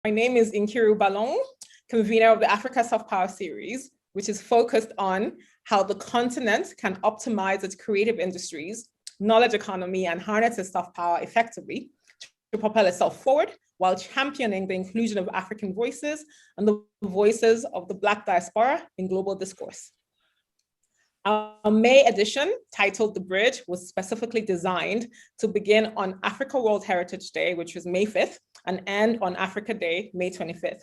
My name is Nkiru Balong, convener of the Africa Soft Power series, which is focused on how the continent can optimize its creative industries, knowledge economy, and harness its soft power effectively to propel itself forward while championing the inclusion of African voices and the voices of the Black diaspora in global discourse. Our May edition, titled The Bridge, was specifically designed to begin on Africa World Heritage Day, which was May 5th, and end on Africa Day, May 25th.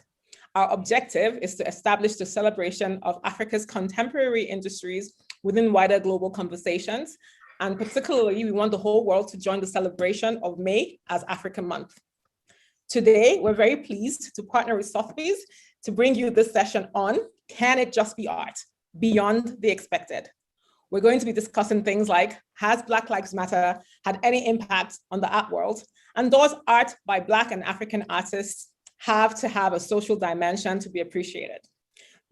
Our objective is to establish the celebration of Africa's contemporary industries within wider global conversations. And particularly, we want the whole world to join the celebration of May as Africa Month. Today, we're very pleased to partner with Sotheby's to bring you this session on Can It Just Be Art? Beyond the Expected. We're going to be discussing things like, has Black Lives Matter had any impact on the art world? And does art by Black and African artists have to have a social dimension to be appreciated?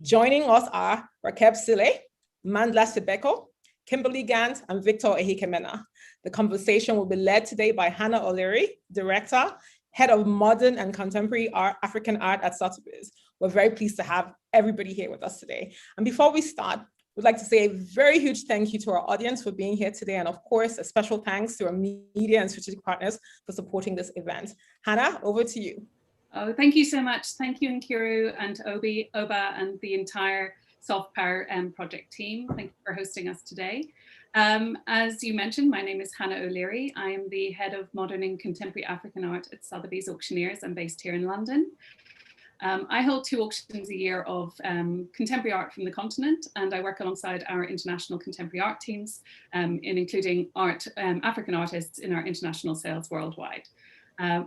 Joining us are Rakeb Sile, Mandla Sibeko, Kimberli Gant, and Victor Ehikhamenor. The conversation will be led today by Hannah O'Leary, Director, Head of Modern and Contemporary Art, African Art at Sotheby's. We're very pleased to have everybody here with us today. And before we start, we'd like to say a very huge thank you to our audience for being here today. And of course, a special thanks to our media and strategic partners for supporting this event. Hannah, over to you. Oh, thank you so much. Thank you, Nkiru and Oba and the entire Soft Power project team. Thank you for hosting us today. As you mentioned, my name is Hannah O'Leary. I am the head of modern and contemporary African art at Sotheby's Auctioneers. I'm based here in London. I hold 2 auctions a year of contemporary art from the continent, and I work alongside our international contemporary art teams in including African artists in our international sales worldwide.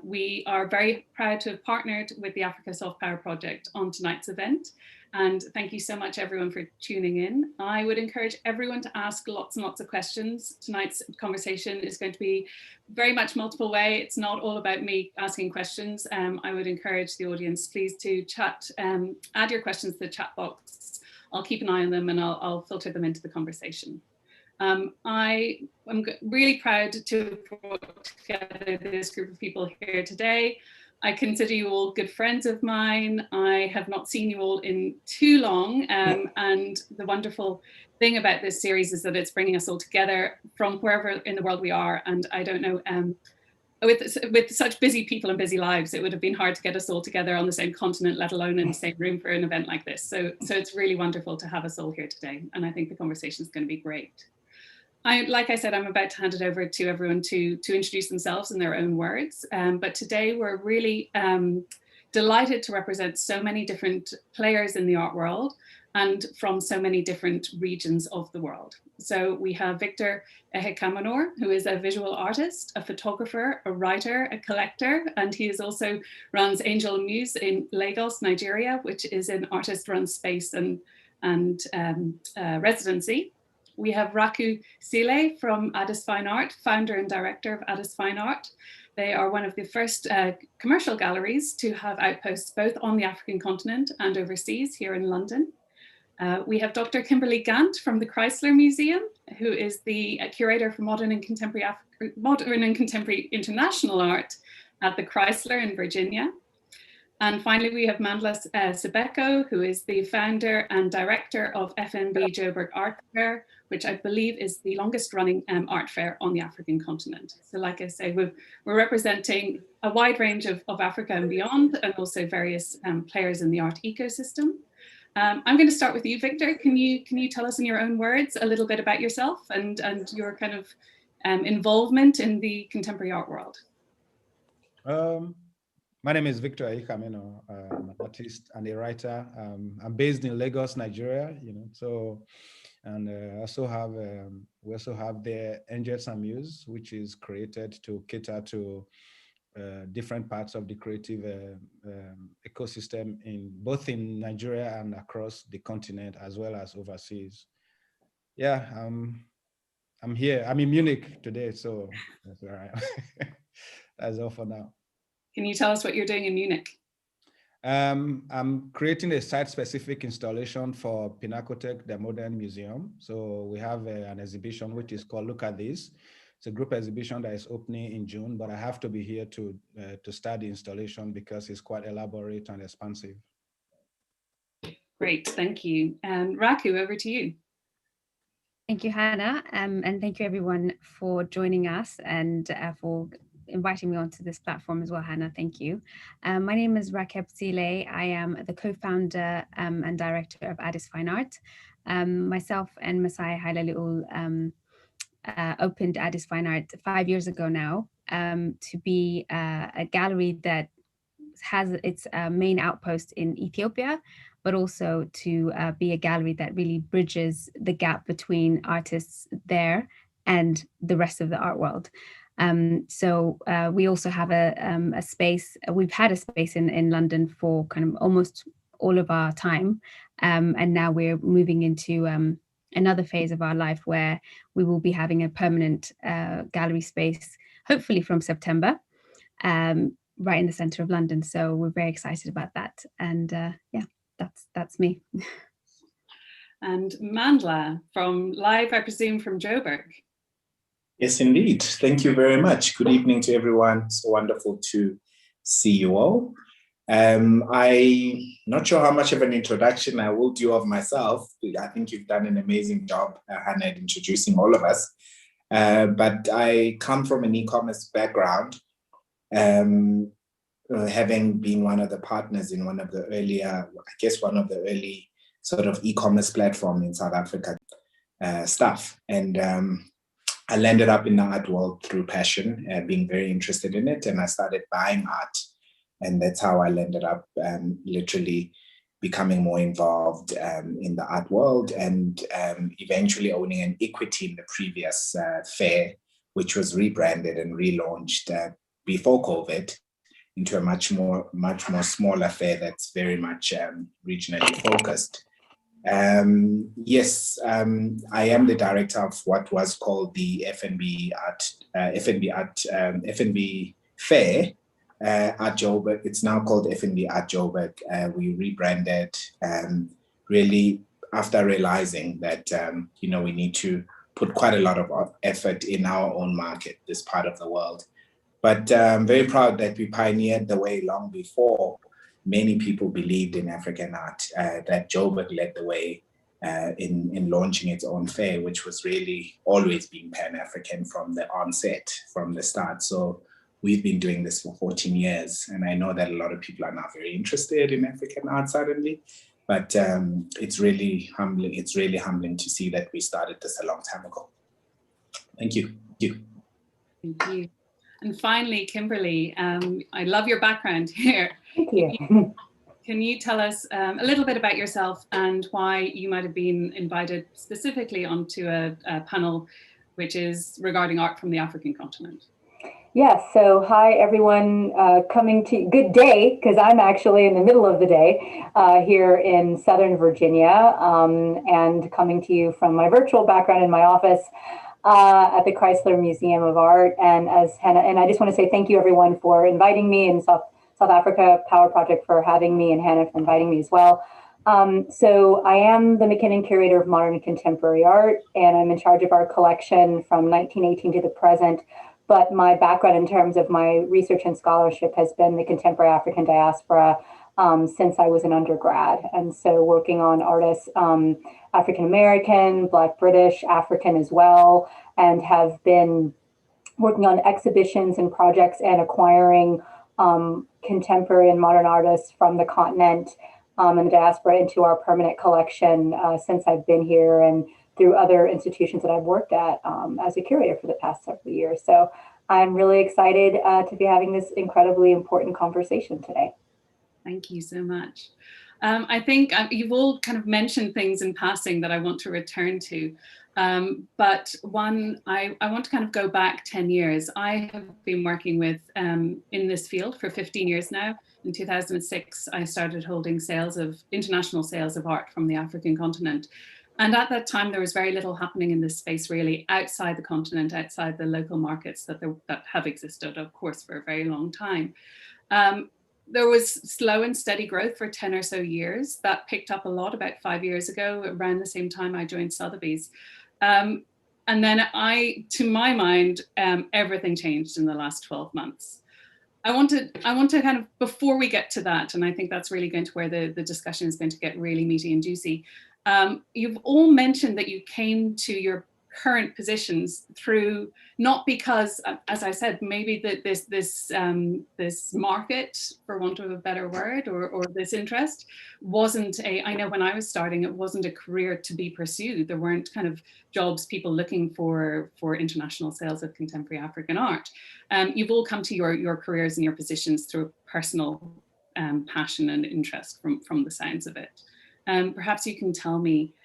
We are very proud to have partnered with the Africa Soft Power Project on tonight's event. And thank you so much, everyone, for tuning in. I would encourage everyone to ask lots and lots of questions. Tonight's conversation is going to be very much multiple way. It's not all about me asking questions. I would encourage the audience, please, to chat, add your questions to the chat box. I'll keep an eye on them and I'll filter them into the conversation. I am really proud to have brought together this group of people here today. I consider you all good friends of mine. I have not seen you all in too long. And the wonderful thing about this series is that it's bringing us all together from wherever in the world we are. And I don't know, with such busy people and busy lives, it would have been hard to get us all together on the same continent, let alone in the same room for an event like this. So it's really wonderful to have us all here today. And I think the conversation is going to be great. Like I said, I'm about to hand it over to everyone to introduce themselves in their own words. But today we're really delighted to represent so many different players in the art world and from so many different regions of the world. So we have Victor Ehikhamenor, who is a visual artist, a photographer, a writer, a collector, and he is also runs Angel Muse in Lagos, Nigeria, which is an artist-run space and residency. We have Raku Sile from Addis Fine Art, founder and director of Addis Fine Art. They are one of the first commercial galleries to have outposts both on the African continent and overseas here in London. We have Dr. Kimberli Gant from the Chrysler Museum, who is the curator for modern and contemporary international art at the Chrysler in Virginia. And finally, we have Mandla Sibeko, who is the founder and director of FNBARTJOBURG Art Fair, which I believe is the longest running art fair on the African continent. So like I say, we're representing a wide range of Africa and beyond, and also various players in the art ecosystem. I'm going to start with you, Victor. Can you tell us in your own words a little bit about yourself and your kind of involvement in the contemporary art world? My name is Victor Ehikhamenor. I'm an artist and a writer. I'm based in Lagos, Nigeria. And we also have the Angels and Muse, which is created to cater to different parts of the creative ecosystem both in Nigeria and across the continent, as well as overseas. Yeah, I'm here. I'm in Munich today, so that's where I am. That's all for now. Can you tell us what you're doing in Munich? I'm creating a site-specific installation for Pinakothek, the Modern Museum. So we have an exhibition which is called Look at This. It's a group exhibition that is opening in June, but I have to be here to start the installation because it's quite elaborate and expansive. Great, thank you. And Raku, over to you. Thank you, Hannah, and thank you everyone for joining us and for inviting me onto this platform as well, Hannah. Thank you. My name is Rakeb Sile. I am the co-founder and director of Addis Fine Art. Myself and Masai Hailaliul opened Addis Fine Art 5 years ago now to be a gallery that has its main outpost in Ethiopia, but also to be a gallery that really bridges the gap between artists there and the rest of the art world. So we also have a space, we've had a space in London for kind of almost all of our time. And now we're moving into another phase of our life where we will be having a permanent gallery space, hopefully from September, right in the center of London. So we're very excited about that. And yeah, that's me. And Mandla, from live, I presume, from Joburg. Yes, indeed. Thank you very much. Good evening to everyone. So wonderful to see you all. I'm not sure how much of an introduction I will do of myself. I think you've done an amazing job, Hannah, at introducing all of us. But I come from an e-commerce background, having been one of the partners in one of the earlier, I guess one of the early sort of e-commerce platform in South Africa stuff. And I landed up in the art world through passion, being very interested in it. And I started buying art. And that's how I landed up literally becoming more involved in the art world and eventually owning an equity in the previous fair, which was rebranded and relaunched before COVID into a much more smaller fair that's very much regionally focused. Yes, I am the director of what was called the FNB Fair at Joburg. It's now called FNBARTJOBURG. We rebranded really after realizing that we need to put quite a lot of effort in our own market, this part of the world. But I'm very proud that we pioneered the way long before many people believed in African art, that Joburg led the way in launching its own fair, which was really always being Pan-African from the onset, from the start. So we've been doing this for 14 years. And I know that a lot of people are now very interested in African art suddenly, but it's really humbling. It's really humbling to see that we started this a long time ago. Thank you. Thank you. Thank you. And finally, Kimberly, I love your background here. Thank you. Can you tell us a little bit about yourself and why you might have been invited specifically onto a panel which is regarding art from the African continent? Yes, so hi everyone, good day, because I'm actually in the middle of the day here in Southern Virginia and coming to you from my virtual background in my office at the Chrysler Museum of Art. And as Hannah, and I just want to say thank you everyone for inviting me, and South Africa Power Project for having me, and Hannah for inviting me as well. So I am the McKinnon Curator of Modern and Contemporary Art, and I'm in charge of our collection from 1918 to the present. But my background in terms of my research and scholarship has been the contemporary African diaspora since I was an undergrad. And so working on artists, African American, Black, British, African as well, and have been working on exhibitions and projects and acquiring contemporary and modern artists from the continent and the diaspora into our permanent collection since I've been here, and through other institutions that I've worked at as a curator for the past several years. So I'm really excited to be having this incredibly important conversation today. Thank you so much. I think you've all kind of mentioned things in passing that I want to return to. But one, I want to kind of go back 10 years. I have been working with in this field for 15 years now. In 2006, I started holding international sales of art from the African continent. And at that time, there was very little happening in this space, really, outside the continent, outside the local markets that have existed, of course, for a very long time. There was slow and steady growth for 10 or so years. That picked up a lot about 5 years ago, around the same time I joined Sotheby's. And And then to my mind, everything changed in the last 12 months. I want to kind of, before we get to that, and I think that's really going to where the discussion is going to get really meaty and juicy. You've all mentioned that you came to your current positions through, not because, as I said, maybe that this market, for want of a better word, or this interest wasn't I know when I was starting, it wasn't a career to be pursued. There weren't kind of jobs, people looking for international sales of contemporary African art. You've all come to your careers and your positions through personal passion and interest from the sounds of it. Perhaps you can tell me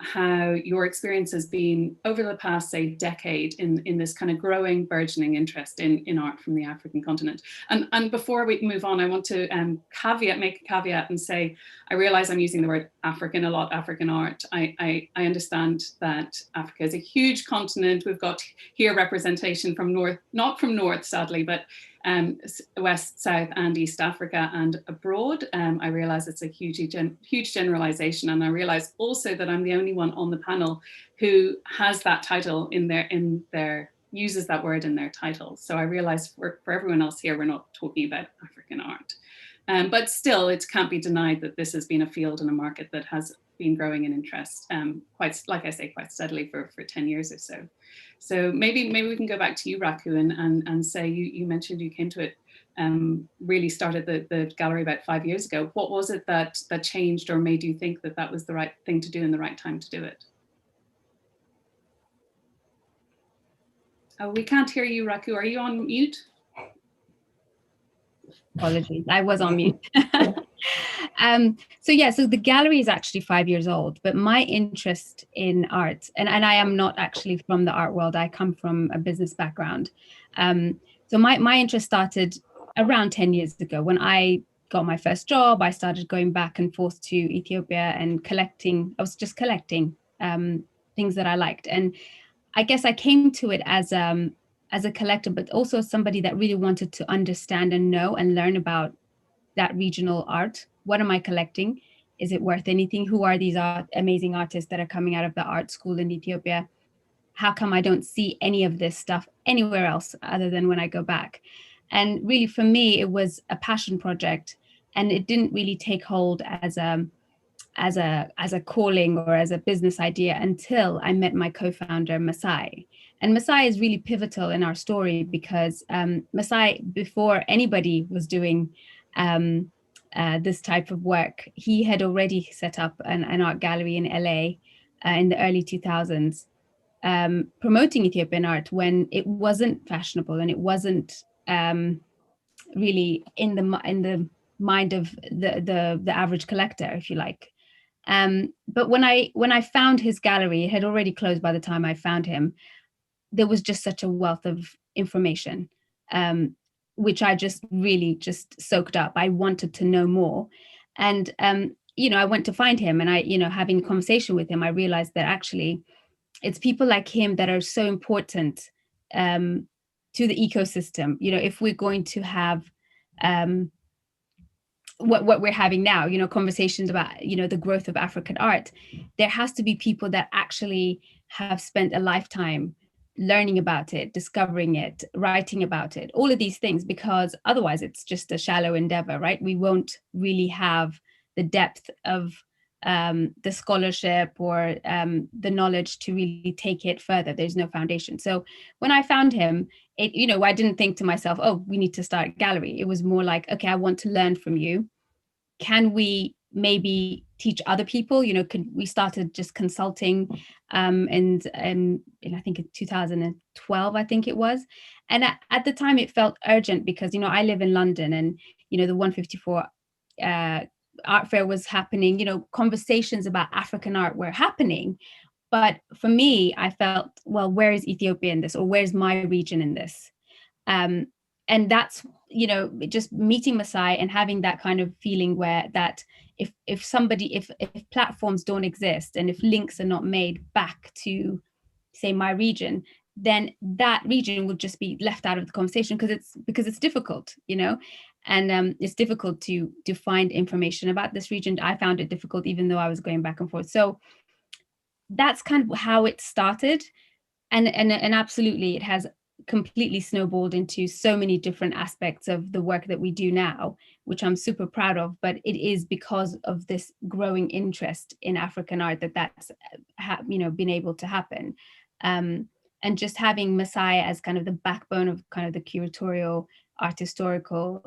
how your experience has been over the past, say, decade in this kind of growing, burgeoning interest in art from the African continent. And before we move on, I want to make a caveat and say, I realize I'm using the word African a lot, African art. I understand that Africa is a huge continent. We've got here representation from north, not from north, sadly, but West, South, and East Africa and abroad. I realize it's a huge generalization, and I realize also that I'm the only one on the panel who has that title in their uses that word in their title. So I realize for everyone else here, we're not talking about African art. But still, it can't be denied that this has been a field and a market that has been growing in interest, quite, like I say, quite steadily for 10 years or so. So maybe we can go back to you, Raku, and say you mentioned you came to it, really started the gallery about 5 years ago. What was it that changed or made you think that was the right thing to do and the right time to do it? Oh, we can't hear you, Raku. Are you on mute? Apologies, I was on mute. So the gallery is actually 5 years old, but my interest in art, and I am not actually from the art world, I come from a business background. So my interest started around 10 years ago. When I got my first job, I started going back and forth to Ethiopia and collecting. I was just collecting things that I liked. And I guess I came to it as a collector, but also somebody that really wanted to understand and know and learn about that regional art. What am I collecting? Is it worth anything? Who are these amazing artists that are coming out of the art school in Ethiopia? How come I don't see any of this stuff anywhere else other than when I go back? And really, for me, it was a passion project, and it didn't really take hold as a calling or as a business idea until I met my co-founder, Masai. And Masai is really pivotal in our story because Masai, before anybody was doing this type of work, he had already set up an art gallery in LA in the early 2000s, promoting Ethiopian art when it wasn't fashionable and it wasn't really in the mind of the average collector, if you like. But when I found his gallery, it had already closed by the time I found him. There was just such a wealth of information, which I just really just soaked up. I wanted to know more. And, I went to find him, and having a conversation with him, I realized that actually it's people like him that are so important to the ecosystem. If we're going to have what we're having now, conversations about, the growth of African art, there has to be people that actually have spent a lifetime learning about it, discovering it, writing about it, all of these things, because otherwise it's just a shallow endeavor, right? We won't really have the depth of the scholarship or the knowledge to really take it further. There's no foundation. So when I found him, I didn't think to myself, oh, we need to start a gallery. It was more like, okay, I want to learn from you. Can we maybe teach other people? We started just consulting and I think in 2012, I think it was. And at the time it felt urgent because, I live in London, and, the 154 art fair was happening, conversations about African art were happening. But for me, I felt, well, where is Ethiopia in this, or where's my region in this? And that's, just meeting Masai and having that kind of feeling where that if platforms don't exist and if links are not made back to, say, my region, then that region will just be left out of the conversation because it's difficult, and it's difficult to find information about this region. I found it difficult, even though I was going back and forth. So that's kind of how it started. And absolutely, it has completely snowballed into so many different aspects of the work that we do now, which I'm super proud of. But it is because of this growing interest in African art that's been able to happen. And just having Masai as kind of the backbone of kind of the curatorial art historical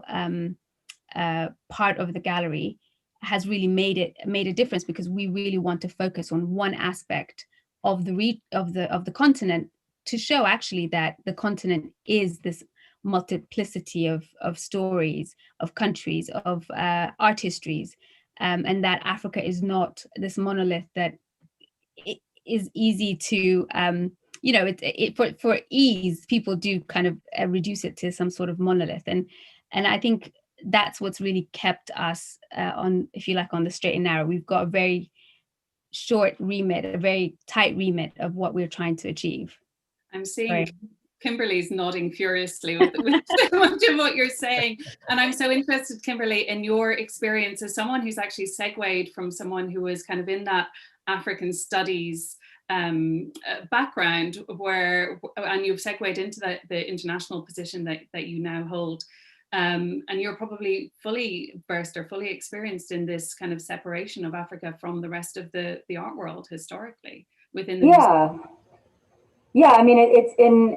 part of the gallery has really made a difference, because we really want to focus on one aspect of the continent, to show actually that the continent is this multiplicity of stories, of countries, of art histories, and that Africa is not this monolith that is easy to for ease, people do kind of reduce it to some sort of monolith, and I think that's what's really kept us on, if you like, on the straight and narrow. We've got a very short remit, a very tight remit of what we're trying to achieve. I'm seeing Kimberlee's nodding furiously with so much of what you're saying. And I'm so interested, Kimberlee, in your experience as someone who's actually segued from someone who was kind of in that African studies background, and you've segued into the international position that you now hold. And you're probably fully versed or fully experienced in this kind of separation of Africa from the rest of the art world historically within the museum. Yeah, I mean, it's in,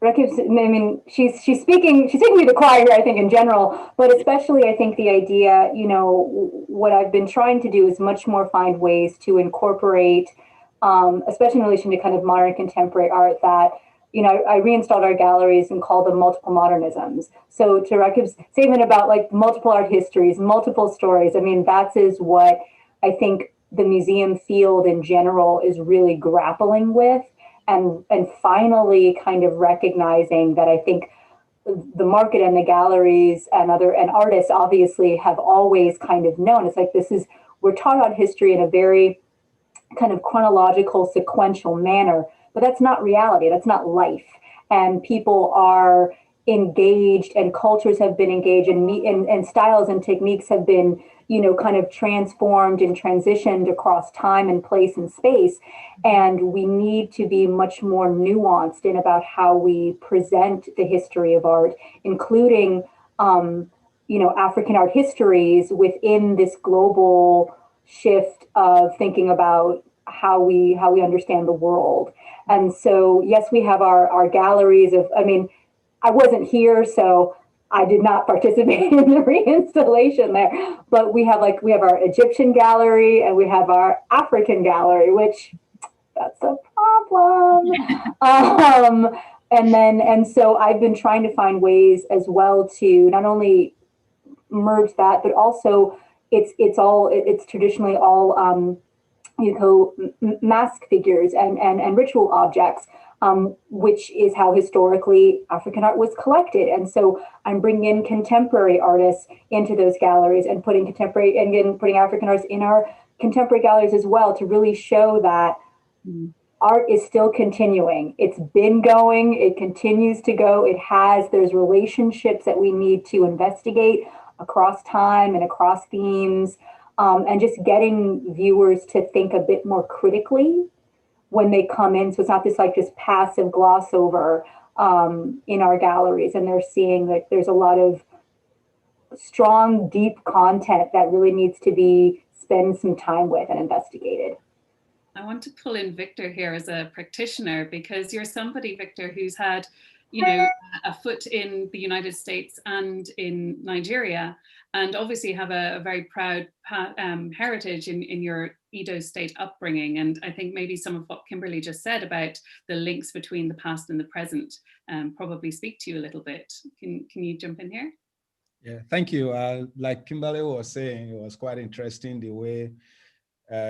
Rakeb's, I mean, she's speaking to the choir here, I think, in general, but especially I think the idea, what I've been trying to do is much more find ways to incorporate, especially in relation to kind of modern contemporary art, that I reinstalled our galleries and called them multiple modernisms. So to Rakeb's statement about like multiple art histories, multiple stories, I mean, that is what I think the museum field in general is really grappling with, and finally kind of recognizing that I think the market and the galleries and artists obviously have always kind of known. It's like we're taught about history in a very kind of chronological, sequential manner, but that's not reality. That's not life. And people are engaged, and cultures have been engaged, and styles and techniques have been, kind of transformed and transitioned across time and place and space. And we need to be much more nuanced in about how we present the history of art, including, African art histories within this global shift of thinking about how we understand the world. And so, yes, we have our galleries of, I mean, I wasn't here, so I did not participate in the reinstallation there, but we have our Egyptian gallery and we have our African gallery, which that's a problem. And so I've been trying to find ways as well to not only merge that, but also it's traditionally all mask figures and ritual objects, which is how historically African art was collected. And so I'm bringing in contemporary artists into those galleries and putting African artists in our contemporary galleries as well, to really show that art is still continuing. It's been going, it continues to go. There's relationships that we need to investigate across time and across themes. And just getting viewers to think a bit more critically when they come in. So it's not this like just passive gloss over in our galleries. And they're seeing that there's a lot of strong, deep content that really needs to be spent some time with and investigated. I want to pull in Victor here as a practitioner, because you're somebody, Victor, who's had a foot in the United States and in Nigeria, and obviously have a very proud heritage in your Edo State upbringing. And I think maybe some of what Kimberlee just said about the links between the past and the present probably speak to you a little bit. Can you jump in here? Yeah, thank you. Like Kimberlee was saying, it was quite interesting the way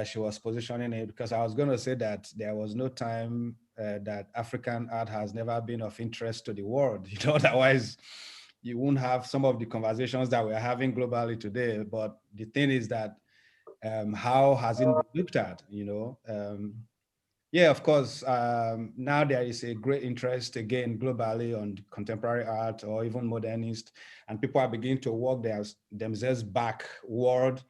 she was positioning it, because I was going to say that there was no time that African art has never been of interest to the world. Otherwise you won't have some of the conversations that we're having globally today. But the thing is that how has it been looked at? Yeah, of course, now there is a great interest again globally on contemporary art or even modernist, and people are beginning to work themselves backward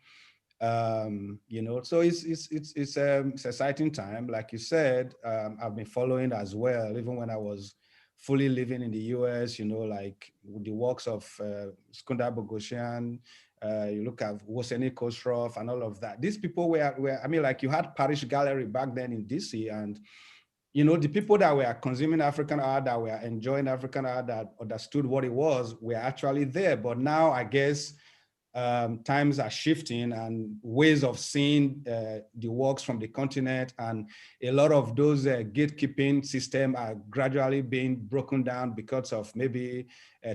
You know, so it's an exciting time. Like you said, I've been following as well, even when I was fully living in the US, you know, like the works of Skunda Bogosian, you look at Woseni Khosrow and all of that. These people were, I mean, like you had Parish Gallery back then in DC, and, you know, the people that were consuming African art, that were enjoying African art, that understood what it was, were actually there. But now I guess times are shifting and ways of seeing the works from the continent, and a lot of those gatekeeping systems are gradually being broken down because of maybe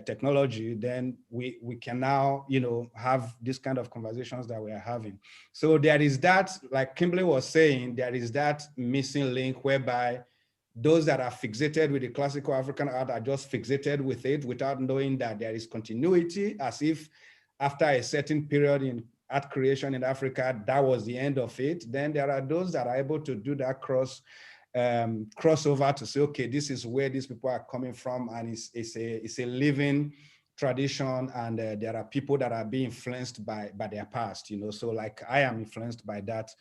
technology. Then we can now, you know, have this kind of conversations that we are having. So there is that, like Kimberlee was saying, there is that missing link whereby those that are fixated with the classical African art are just fixated with it without knowing that there is continuity, as if after a certain period in art creation in Africa, that was the end of it. Then there are those that are able to do that crossover to say, okay, this is where these people are coming from, and it's a living tradition, and there are people that are being influenced by their past, you know. So like I am influenced by that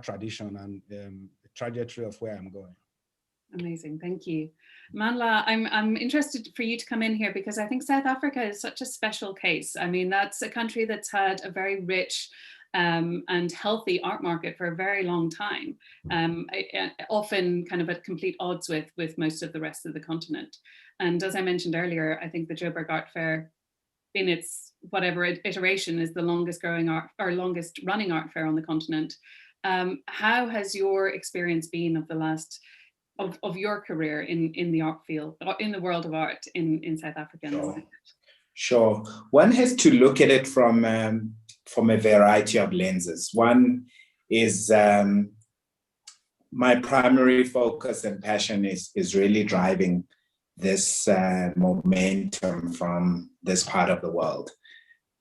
tradition and the trajectory of where I'm going. Amazing, thank you. Mandla, I'm interested for you to come in here because I think South Africa is such a special case. I mean, that's a country that's had a very rich and healthy art market for a very long time, often kind of at complete odds with most of the rest of the continent. And as I mentioned earlier, I think the Joburg Art Fair, in its whatever iteration, is the longest growing art or longest running art fair on the continent. How has your experience been of the last of your career in the art field, in the world of art in South Africa? Sure. One has to look at it from a variety of lenses. One is my primary focus and passion is really driving this momentum from this part of the world,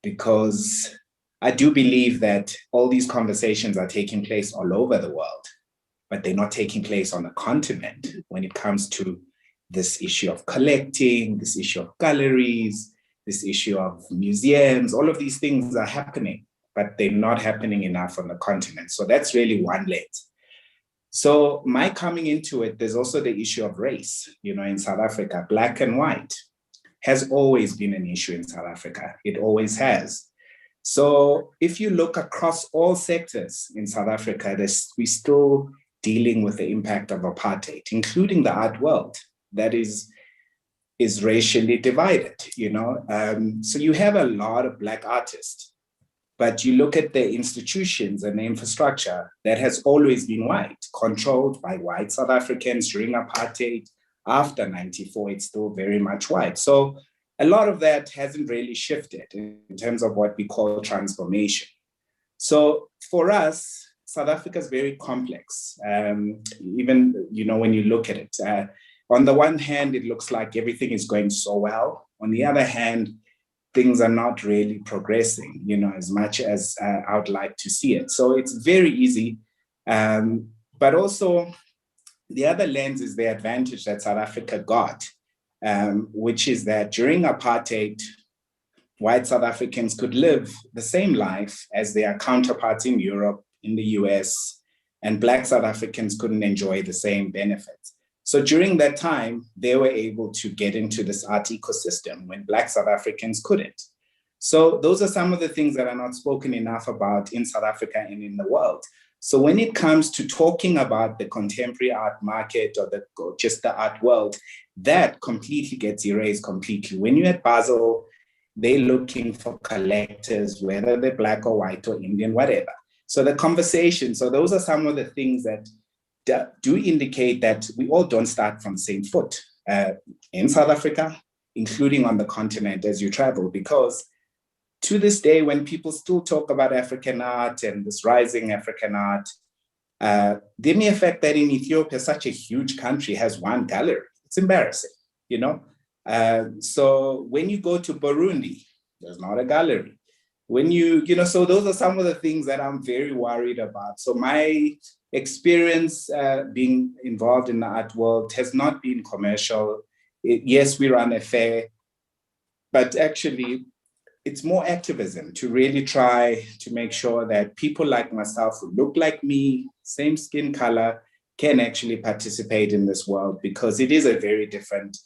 because I do believe that all these conversations are taking place all over the world, but they're not taking place on the continent when it comes to this issue of collecting, this issue of galleries, this issue of museums. All of these things are happening, but they're not happening enough on the continent. So that's really one lens. So my coming into it, there's also the issue of race. You know, in South Africa, black and white has always been an issue in South Africa. It always has. So if you look across all sectors in South Africa, we still dealing with the impact of apartheid, including the art world that is racially divided, you know. So you have a lot of Black artists, but you look at the institutions and the infrastructure that has always been white, controlled by white South Africans during apartheid. After 94, it's still very much white. So a lot of that hasn't really shifted in terms of what we call transformation. So for us, South Africa is very complex. Even, you know, when you look at it, on the one hand, it looks like everything is going so well. On the other hand, things are not really progressing, you know, as much as I would like to see it. So it's very easy. But also the other lens is the advantage that South Africa got, which is that during apartheid, white South Africans could live the same life as their counterparts in Europe, in the US, and Black South Africans couldn't enjoy the same benefits. So during that time, they were able to get into this art ecosystem when Black South Africans couldn't. So those are some of the things that are not spoken enough about in South Africa and in the world. So when it comes to talking about the contemporary art market or just the art world, that completely gets erased completely. When you're at Basel, they're looking for collectors, whether they're Black or white or Indian, whatever. So the conversation, so those are some of the things that do indicate that we all don't start from the same foot in South Africa, including on the continent as you travel, because to this day, when people still talk about African art and this rising African art, the mere fact that in Ethiopia, such a huge country, has one gallery, it's embarrassing, you know? So when you go to Burundi, there's not a gallery. When you know, so those are some of the things that I'm very worried about. So my experience being involved in the art world has not been commercial. Yes, we run a fair, but actually it's more activism to really try to make sure that people like myself who look like me, same skin color, can actually participate in this world, because it is a very different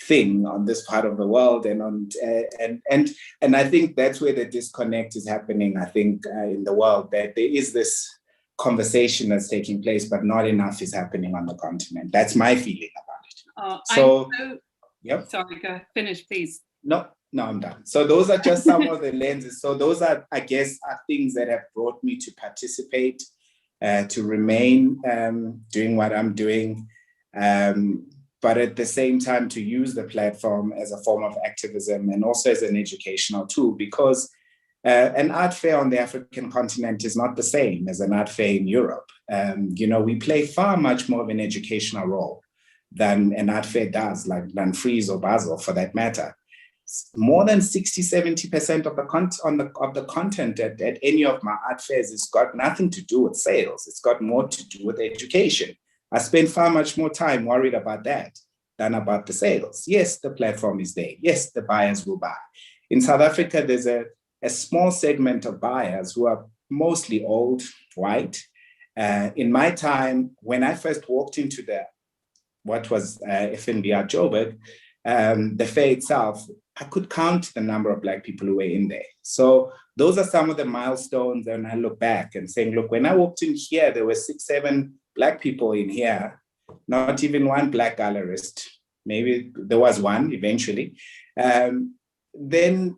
thing on this part of the world. And I think that's where the disconnect is happening, I think, in the world, that there is this conversation that's taking place, but not enough is happening on the continent. That's my feeling about it. Yep. Sorry, go finish, please. No, I'm done. So those are just some of the lenses. So those are, I guess, are things that have brought me to participate, to remain doing what I'm doing, but at the same time to use the platform as a form of activism and also as an educational tool, because an art fair on the African continent is not the same as an art fair in Europe. We play far much more of an educational role than an art fair does, like than Fries or Basel for that matter. More than 60-70% of the content at any of my art fairs has got nothing to do with sales. It's got more to do with education. I spend far much more time worried about that than about the sales. Yes, the platform is there. Yes, the buyers will buy. In South Africa, there's a small segment of buyers who are mostly old, white. In my time, when I first walked into what was FNBARTJOBURG, the fair itself, I could count the number of Black people who were in there. So those are some of the milestones. And I look back and saying, look, when I walked in here, there were 6-7 Black people in here, not even one Black gallerist. Maybe there was one eventually. Then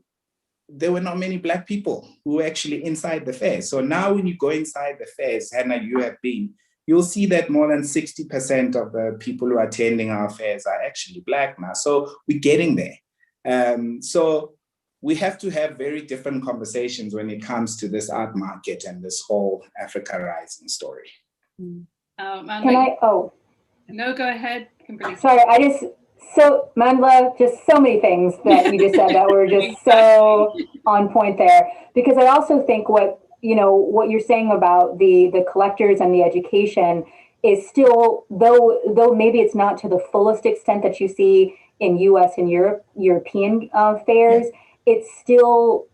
there were not many Black people who were actually inside the fair. So now when you go inside the fairs, Hannah, you have been, you'll see that more than 60% of the people who are attending our fairs are actually Black now. So we're getting there. So we have to have very different conversations when it comes to this art market and this whole Africa Rising story. No, go ahead, Kimberlee. Sorry, so Mandla, just so many things that you just said that were just so on point there. Because I also think what you're saying about the collectors and the education is still, though maybe it's not to the fullest extent that you see in US and European fairs, it's still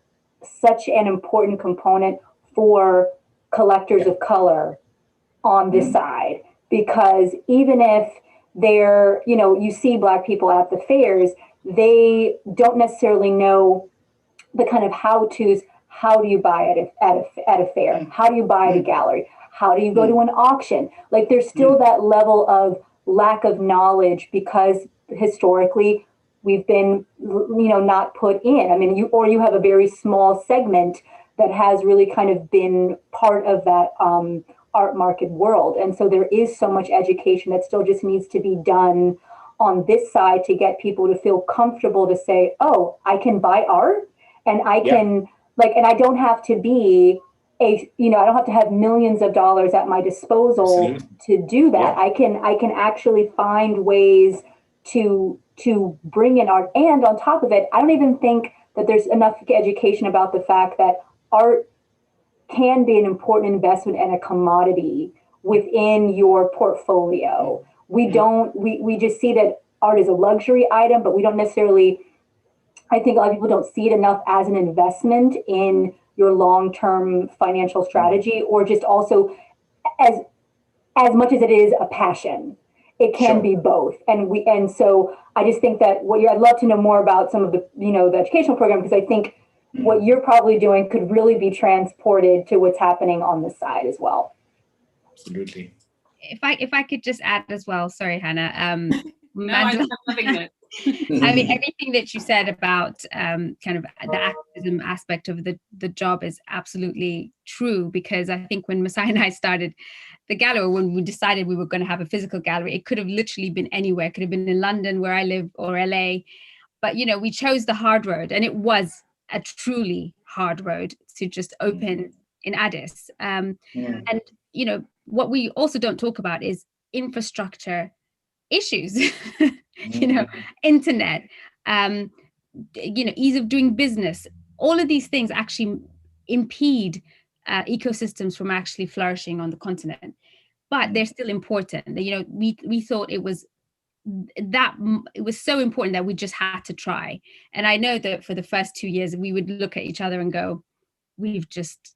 such an important component for collectors of color on this side. Because even if you see Black people at the fairs, they don't necessarily know the kind of how-tos. How do you buy at a fair? How do you buy at a gallery? How do you go to an auction? Like there's still that level of lack of knowledge because historically we've been, not put in. I mean, you have a very small segment that has really kind of been part of that art market world. And so there is so much education that still just needs to be done on this side to get people to feel comfortable to say, oh, I can buy art and I can and I don't have to be I don't have to have millions of dollars at my disposal to do that. I can actually find ways to bring in art. And on top of it, I don't even think that there's enough education about the fact that art can be an important investment and a commodity within your portfolio. We just see that art is a luxury item, but we don't necessarily, I think a lot of people don't see it enough as an investment in your long-term financial strategy, or just also as much as it is a passion. It can be both. And so I just think that I'd love to know more about some of the, the educational program, because I think what you're probably doing could really be transported to what's happening on this side as well. Absolutely. If I could just add as well, sorry, Hannah. No, I'm loving it. I mean, everything that you said about kind of the activism aspect of the job is absolutely true, because I think when Masai and I started the gallery, when we decided we were going to have a physical gallery, it could have literally been anywhere. It could have been in London, where I live, or LA. But, we chose the hard road, and it was a truly hard road to just open in Addis. And, what we also don't talk about is infrastructure issues, internet, ease of doing business. All of these things actually impede ecosystems from actually flourishing on the continent, but they're still important. We thought it was it was so important that we just had to try. And I know that for the first 2 years, we would look at each other and go, we're just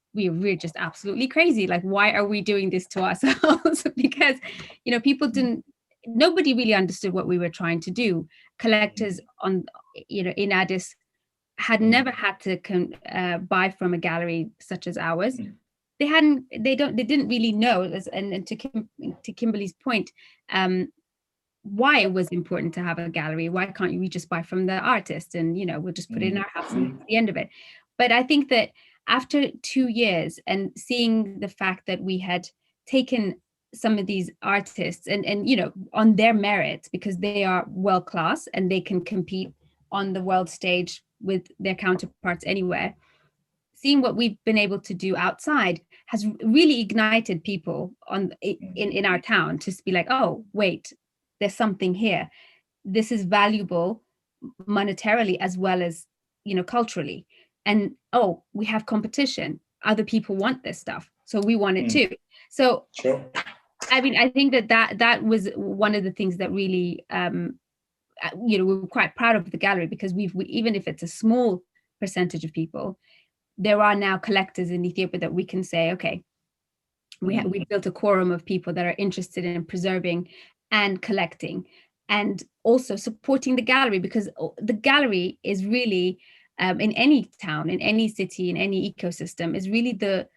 absolutely crazy. Like, why are we doing this to ourselves? Because, you know, nobody really understood what we were trying to do. Collectors in Addis had never had to buy from a gallery such as ours. They didn't really know, and to Kimberlee's point, why it was important to have a gallery. Why can't we just buy from the artist and, you know, we'll just put it in our house and that's the end of it. But I think that after 2 years and seeing the fact that we had taken some of these artists and you know, on their merits, because they are world class and they can compete on the world stage with their counterparts anywhere, seeing what we've been able to do outside has really ignited people in our town to be like, oh, wait, there's something here. This is valuable monetarily as well as, you know, culturally. And oh, we have competition. Other people want this stuff, so we want it too. So, sure. I mean, I think that was one of the things that really, you know, we're quite proud of the gallery, because we even if it's a small percentage of people, there are now collectors in Ethiopia that we can say, okay, we built a quorum of people that are interested in preserving and collecting, and also supporting the gallery, because the gallery is really, in any town, in any city, in any ecosystem, is really the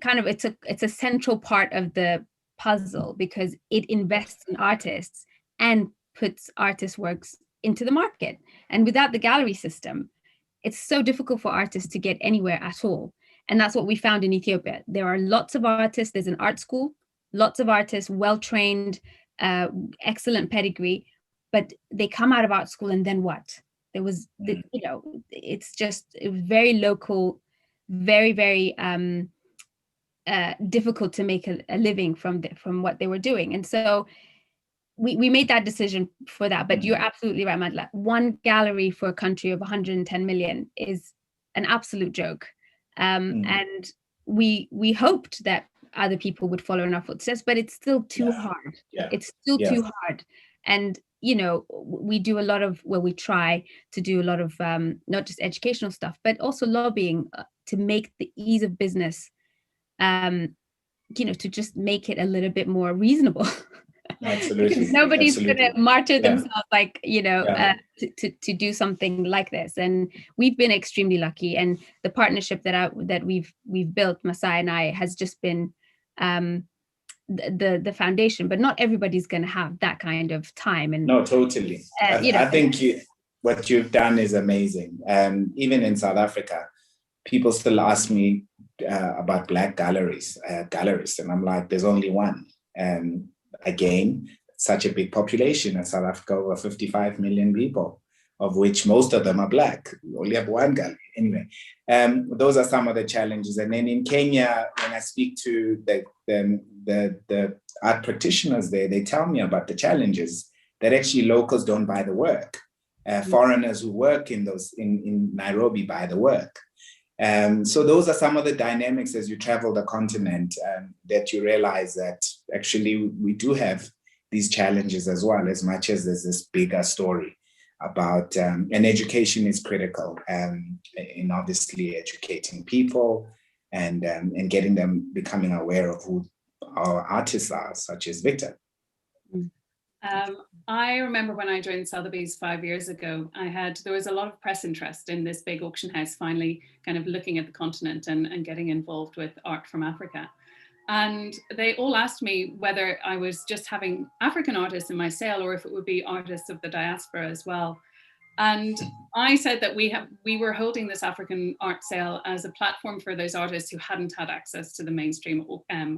kind of, it's a central part of the puzzle, because it invests in artists and puts artist works into the market. And without the gallery system, it's so difficult for artists to get anywhere at all. And that's what we found in Ethiopia. There are lots of artists. There's an art school, lots of artists, well-trained, excellent pedigree, but they come out of art school and then what? There was, you know, it was very local, very, very difficult to make a living from what they were doing. And so we made that decision for that. But you're absolutely right, Mandla. One gallery for a country of 110 million is an absolute joke. And we hoped that other people would follow in our footsteps, but it's still too hard. It's still too hard. And, you know, we do a lot of, we try to do a lot of not just educational stuff, but also lobbying to make the ease of business, you know, to just make it a little bit more reasonable. Absolutely. Because nobody's going to martyr themselves, like, you know, to do something like this. And we've been extremely lucky. And the partnership that we've built, Masai and I, has just been the foundation. But not everybody's going to have that kind of time. And no, totally. I think what you've done is amazing. Even in South Africa, people still ask me about Black galleries, gallerists, and I'm like, there's only one. Again, such a big population in South Africa, over 55 million people, of which most of them are Black. We only have one gallery. Anyway, those are some of the challenges. And then in Kenya, when I speak to the art practitioners there, they tell me about the challenges that actually locals don't buy the work. Foreigners who work in Nairobi buy the work. So those are some of the dynamics as you travel the continent, that you realize that actually we do have these challenges as well, as much as there's this bigger story about, and education is critical in obviously educating people and getting them becoming aware of who our artists are, such as Victor. I remember when I joined Sotheby's 5 years ago, there was a lot of press interest in this big auction house finally kind of looking at the continent and getting involved with art from Africa. And they all asked me whether I was just having African artists in my sale or if it would be artists of the diaspora as well. And I said that we were holding this African art sale as a platform for those artists who hadn't had access to the mainstream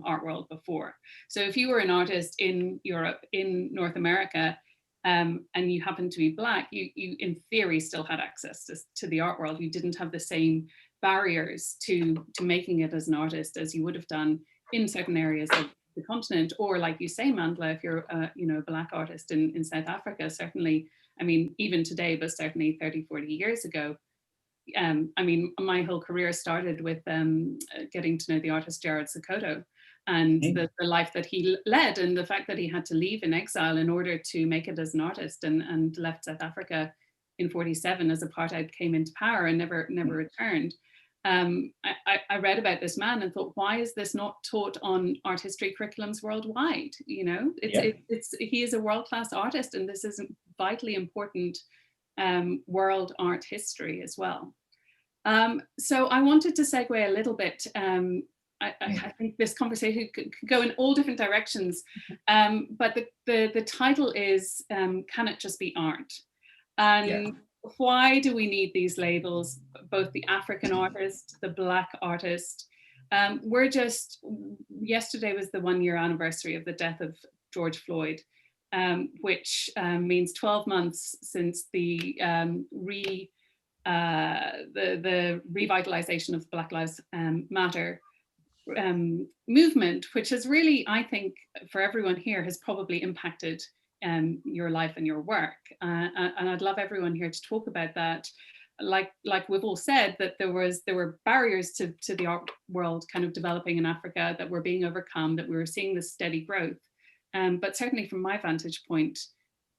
art world before. So if you were an artist in Europe, in North America, and you happened to be Black, you in theory still had access to the art world. You didn't have the same barriers to making it as an artist as you would have done in certain areas of the continent. Or like you say, Mandla, if you're a Black artist in South Africa, certainly, I mean, even today, but certainly 30, 40 years ago, I mean, my whole career started with getting to know the artist Jared Sokoto. and the life that he led, and the fact that he had to leave in exile in order to make it as an artist, and left South Africa in 47 as apartheid came into power and never returned. I read about this man and thought, why is this not taught on art history curriculums worldwide? You know, he is a world-class artist, and this is vitally important world art history as well. So I wanted to segue a little bit. I think this conversation could go in all different directions, but the title is Can It Just Be Art? And why do we need these labels, both the African artist, the Black artist? Yesterday was the 1-year anniversary of the death of George Floyd, which means 12 months since the revitalization of Black Lives Matter movement, which has really, I think, for everyone here, has probably impacted your life and your work. And I'd love everyone here to talk about that. Like we've all said, that there were barriers to the art world kind of developing in Africa that were being overcome, that we were seeing this steady growth. But certainly from my vantage point,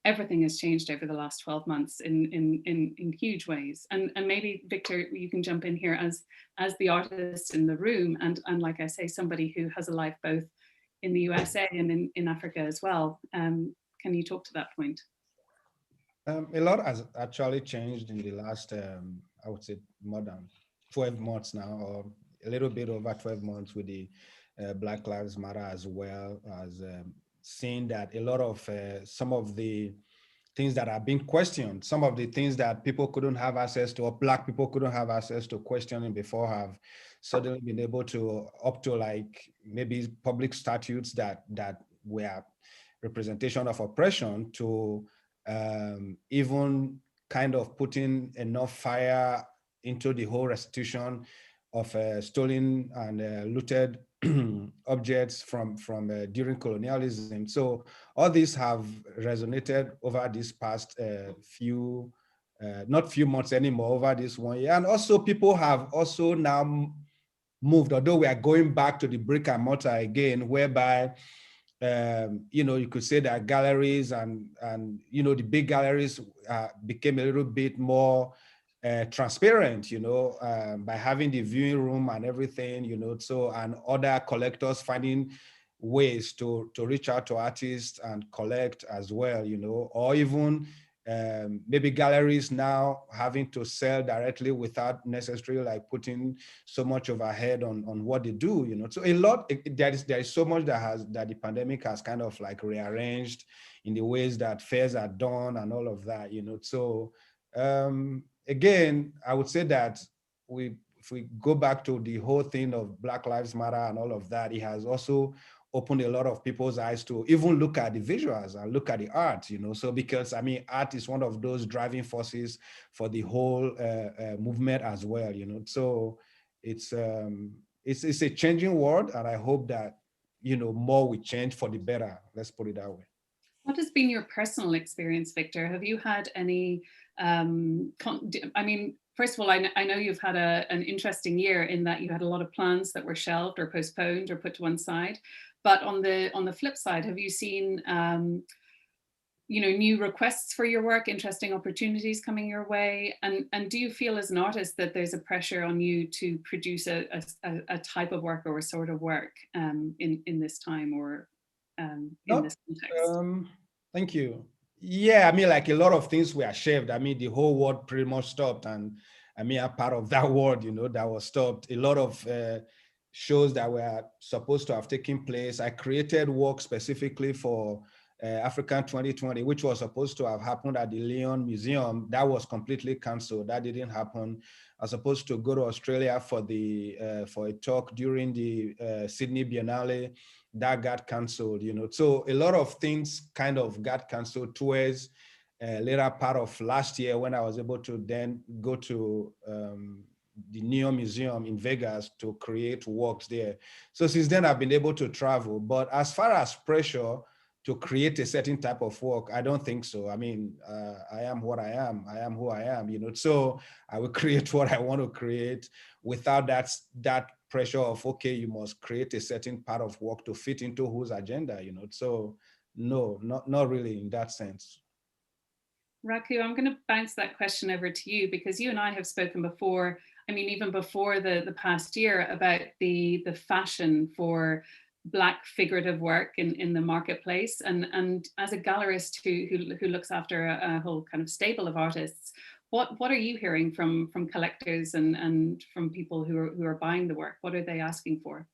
everything has changed over the last 12 months in huge ways. And maybe, Victor, you can jump in here as the artist in the room, and like I say, somebody who has a life both in the USA and in Africa as well. Can you talk to that point? A lot has actually changed in the last, I would say, more than 12 months now, or a little bit over 12 months with the Black Lives Matter, as well as seeing that a lot of some of the things that are being questioned, some of the things that people couldn't have access to, or Black people couldn't have access to questioning before, have suddenly been able to, up to like maybe public statutes that were representation of oppression, to even kind of putting enough fire into the whole restitution of stolen and looted objects from during colonialism. So all these have resonated over this past not few months anymore, over this 1 year. And also people have also now moved, although we are going back to the brick and mortar again, whereby you could say that galleries and the big galleries became a little bit more transparent, by having the viewing room and everything, so, and other collectors finding ways to reach out to artists and collect as well, or even maybe galleries now having to sell directly without necessarily like putting so much overhead on what they do, So a lot, there is so much that the pandemic has kind of like rearranged in the ways that fairs are done and all of that, So again, I would say that if we go back to the whole thing of Black Lives Matter and all of that, it has also opened a lot of people's eyes to even look at the visuals and look at the art, So because, I mean, art is one of those driving forces for the whole movement as well, So it's a changing world, and I hope that, more will change for the better. Let's put it that way. What has been your personal experience, Victor? Have you had any, I mean, first of all, I know you've had an interesting year in that you had a lot of plans that were shelved or postponed or put to one side. But on the flip side, have you seen, new requests for your work, interesting opportunities coming your way? And do you feel as an artist that there's a pressure on you to produce a type of work or a sort of work in this time, or in this context? Thank you. Yeah, I mean, like a lot of things were shelved. I mean, the whole world pretty much stopped, and I mean, I'm part of that world, that was stopped. A lot of shows that were supposed to have taken place. I created work specifically for African 2020, which was supposed to have happened at the Lyon Museum. That was completely canceled. That didn't happen. I was supposed to go to Australia for a talk during the Sydney Biennale. That got canceled, So a lot of things kind of got canceled towards later part of last year, when I was able to then go to the Neo Museum in Vegas to create works there. So since then, I've been able to travel. But as far as pressure to create a certain type of work, I don't think so. I mean, I am what I am. I am who I am, So I will create what I want to create without that pressure of, okay, you must create a certain part of work to fit into whose agenda, So no, not really in that sense. Raku, I'm going to bounce that question over to you, because you and I have spoken before, I mean, even before the past year, about the fashion for Black figurative work in the marketplace. And as a gallerist who looks after a whole kind of stable of artists, what are you hearing from collectors and from people who are buying the work? What are they asking for?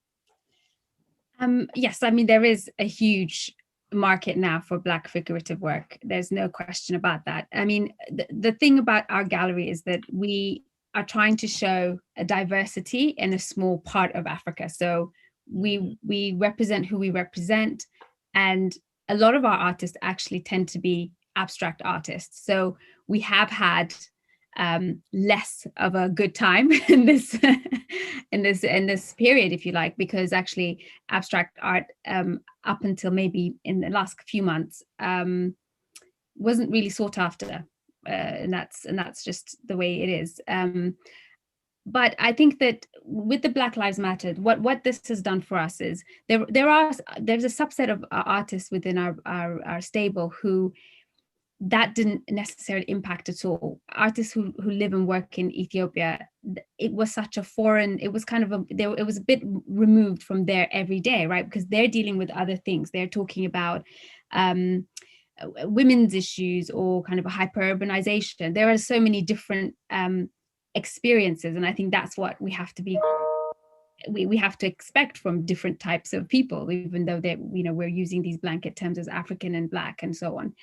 Yes, I mean, there is a huge market now for Black figurative work. There's no question about that. I mean, the thing about our gallery is that we are trying to show a diversity in a small part of Africa. So we represent who we represent, and a lot of our artists actually tend to be abstract artists. So we have had less of a good time in this period, if you like, because actually abstract art up until maybe in the last few months wasn't really sought after, and that's just the way it is. But I think that with the Black Lives Matter, what this has done for us is there's a subset of artists within our stable who that didn't necessarily impact at all. Artists who live and work in Ethiopia, it was such a foreign, it was kind of it was a bit removed from their everyday, right? Because they're dealing with other things. They're talking about women's issues or kind of a hyper-urbanization. There are so many different experiences, and I think that's what we have to be. We have to expect from different types of people, even though we're using these blanket terms as African and Black and so on.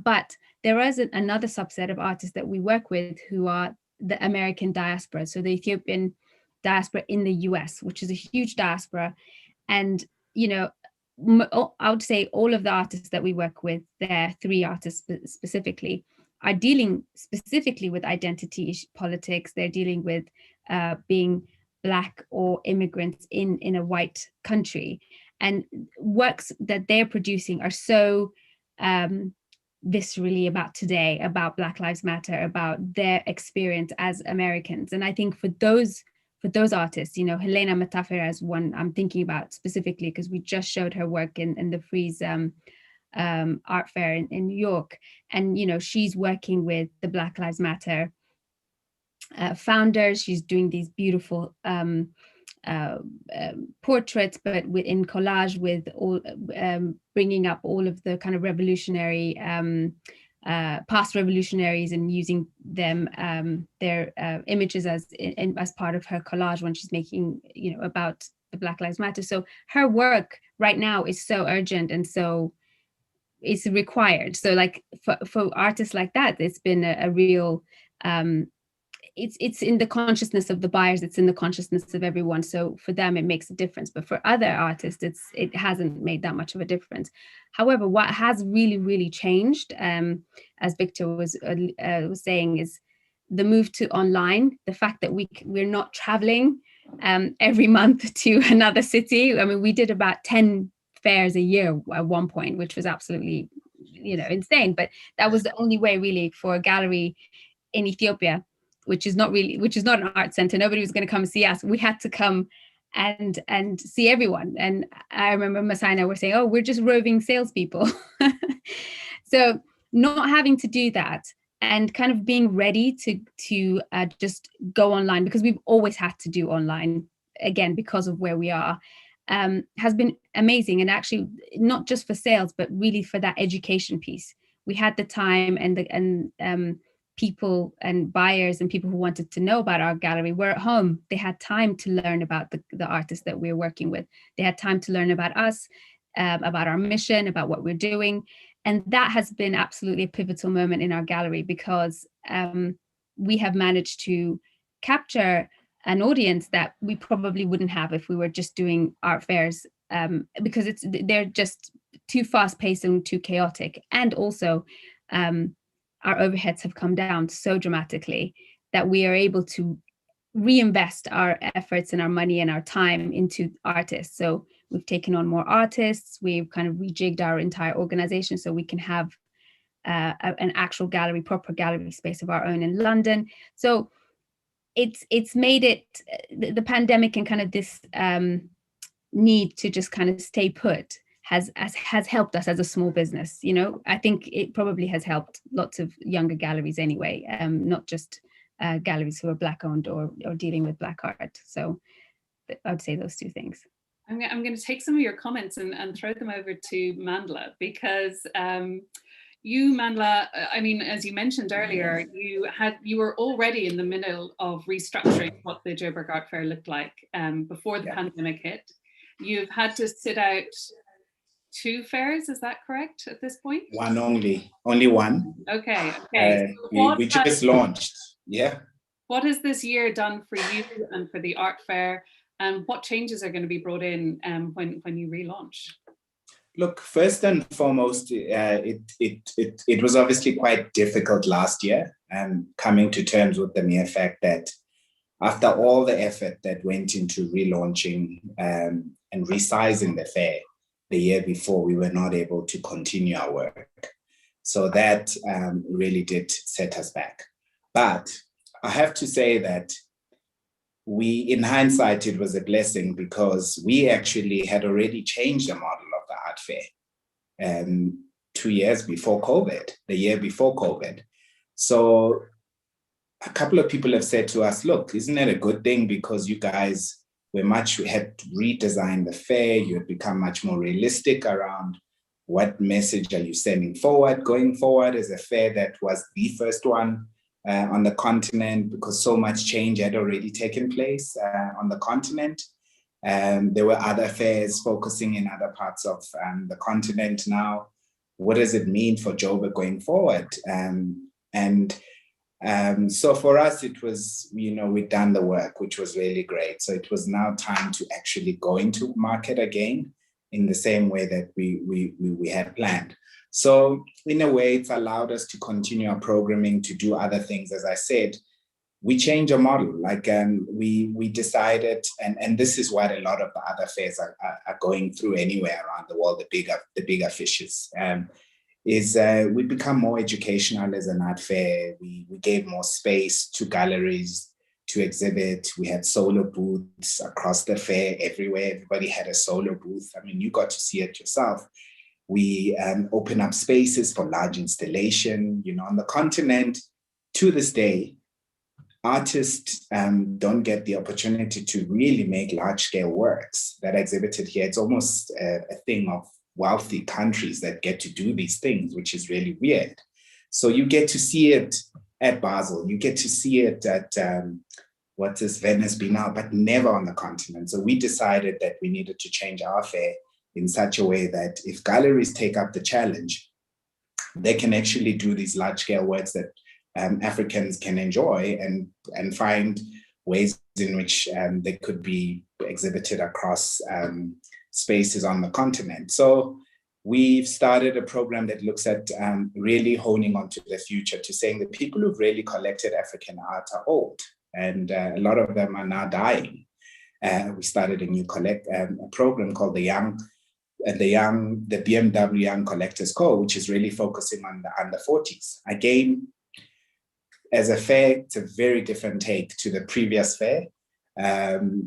But there is another subset of artists that we work with who are the American diaspora, so the Ethiopian diaspora in the US, which is a huge diaspora. And, I would say all of the artists that we work with, there, 3 artists specifically, are dealing specifically with identity politics. They're dealing with being Black or immigrants in a white country. And works that they're producing are so viscerally about today, about Black Lives Matter, about their experience as Americans. And I think for those artists, Helena Matafera is one I'm thinking about specifically, because we just showed her work in the Frieze art fair in New York. And, she's working with the Black Lives Matter founders. She's doing these beautiful portraits, but in collage, with all bringing up all of the kind of revolutionary past revolutionaries and using them their images as part of her collage when she's making about the Black Lives Matter. So her work right now is so urgent and so it's required. So like for artists like that, it's been a real it's in the consciousness of the buyers, it's in the consciousness of everyone. So for them, it makes a difference. But for other artists, it hasn't made that much of a difference. However, what has really, really changed, as Victor was saying, is the move to online, the fact that we're not traveling every month to another city. I mean, we did about 10 fairs a year at one point, which was absolutely, insane. But that was the only way really for a gallery in Ethiopia, which is not an art center. Nobody was going to come see us. We had to come and see everyone. And I remember Masai and I were saying, oh, we're just roving salespeople. So not having to do that and kind of being ready to just go online, because we've always had to do online, again, because of where we are, has been amazing. And actually not just for sales, but really for that education piece. We had the time and people and buyers and people who wanted to know about our gallery were at home. They had time to learn about the artists that we're working with. They had time to learn about us, about our mission, about what we're doing. And that has been absolutely a pivotal moment in our gallery, because we have managed to capture an audience that we probably wouldn't have if we were just doing art fairs, because they're just too fast-paced and too chaotic. And also, our overheads have come down so dramatically that we are able to reinvest our efforts and our money and our time into artists. So we've taken on more artists. We've kind of rejigged our entire organization so we can have an actual gallery, proper gallery space of our own in London. So it's made it, the pandemic and kind of this need to just kind of stay put has helped us as a small business. You know, I think it probably has helped lots of younger galleries anyway, not just galleries who are Black owned or dealing with Black art. So I would say those two things. I'm going to take some of your comments and throw them over to Mandla, because you, Mandla, I mean, as you mentioned earlier, you were already in the middle of restructuring what the Joburg Art Fair looked like before the pandemic hit. You've had to sit out 2 fairs, is that correct at this point? One only one. Okay. We just launched, yeah. What has this year done for you and for the art fair, and what changes are going to be brought in when you relaunch? Look, first and foremost, it was obviously quite difficult last year, coming to terms with the mere fact that after all the effort that went into relaunching and resizing the fair the year before, we were not able to continue our work. So that really did set us back. But I have to say that in hindsight, it was a blessing, because we actually had already changed the model of the art fair 2 years before COVID, the year before COVID. So a couple of people have said to us, look, isn't it a good thing, because you guys had redesigned the fair, you had become much more realistic around what message are you sending forward, going forward as a fair that was the first one on the continent, because so much change had already taken place on the continent. There were other fairs focusing in other parts of the continent now. What does it mean for Joburg going forward? So for us, it was, we'd done the work, which was really great. So it was now time to actually go into market again in the same way that we had planned. So in a way, it's allowed us to continue our programming, to do other things. As I said, we changed our model. Like we decided, and this is what a lot of the other fairs are going through anywhere around the world, the bigger fishes, is we become more educational as an art fair. We gave more space to galleries to exhibit. We had solo booths across the fair everywhere. Everybody had a solo booth. I mean, you got to see it yourself. We open up spaces for large installation. On the continent, to this day, artists don't get the opportunity to really make large-scale works that are exhibited here. It's almost a thing of wealthy countries that get to do these things, which is really weird. So you get to see it at Basel, you get to see it at Venice Biennale, but never on the continent. So we decided that we needed to change our fair in such a way that if galleries take up the challenge, they can actually do these large-scale works that Africans can enjoy and find ways in which they could be exhibited across spaces on the continent. So we've started a program that looks at really honing onto the future, to saying that people who've really collected African art are old, and a lot of them are now dying. We started a new program called the BMW Young Collectors Co., which is really focusing on the under 40s. Again, as a fair, it's a very different take to the previous fair,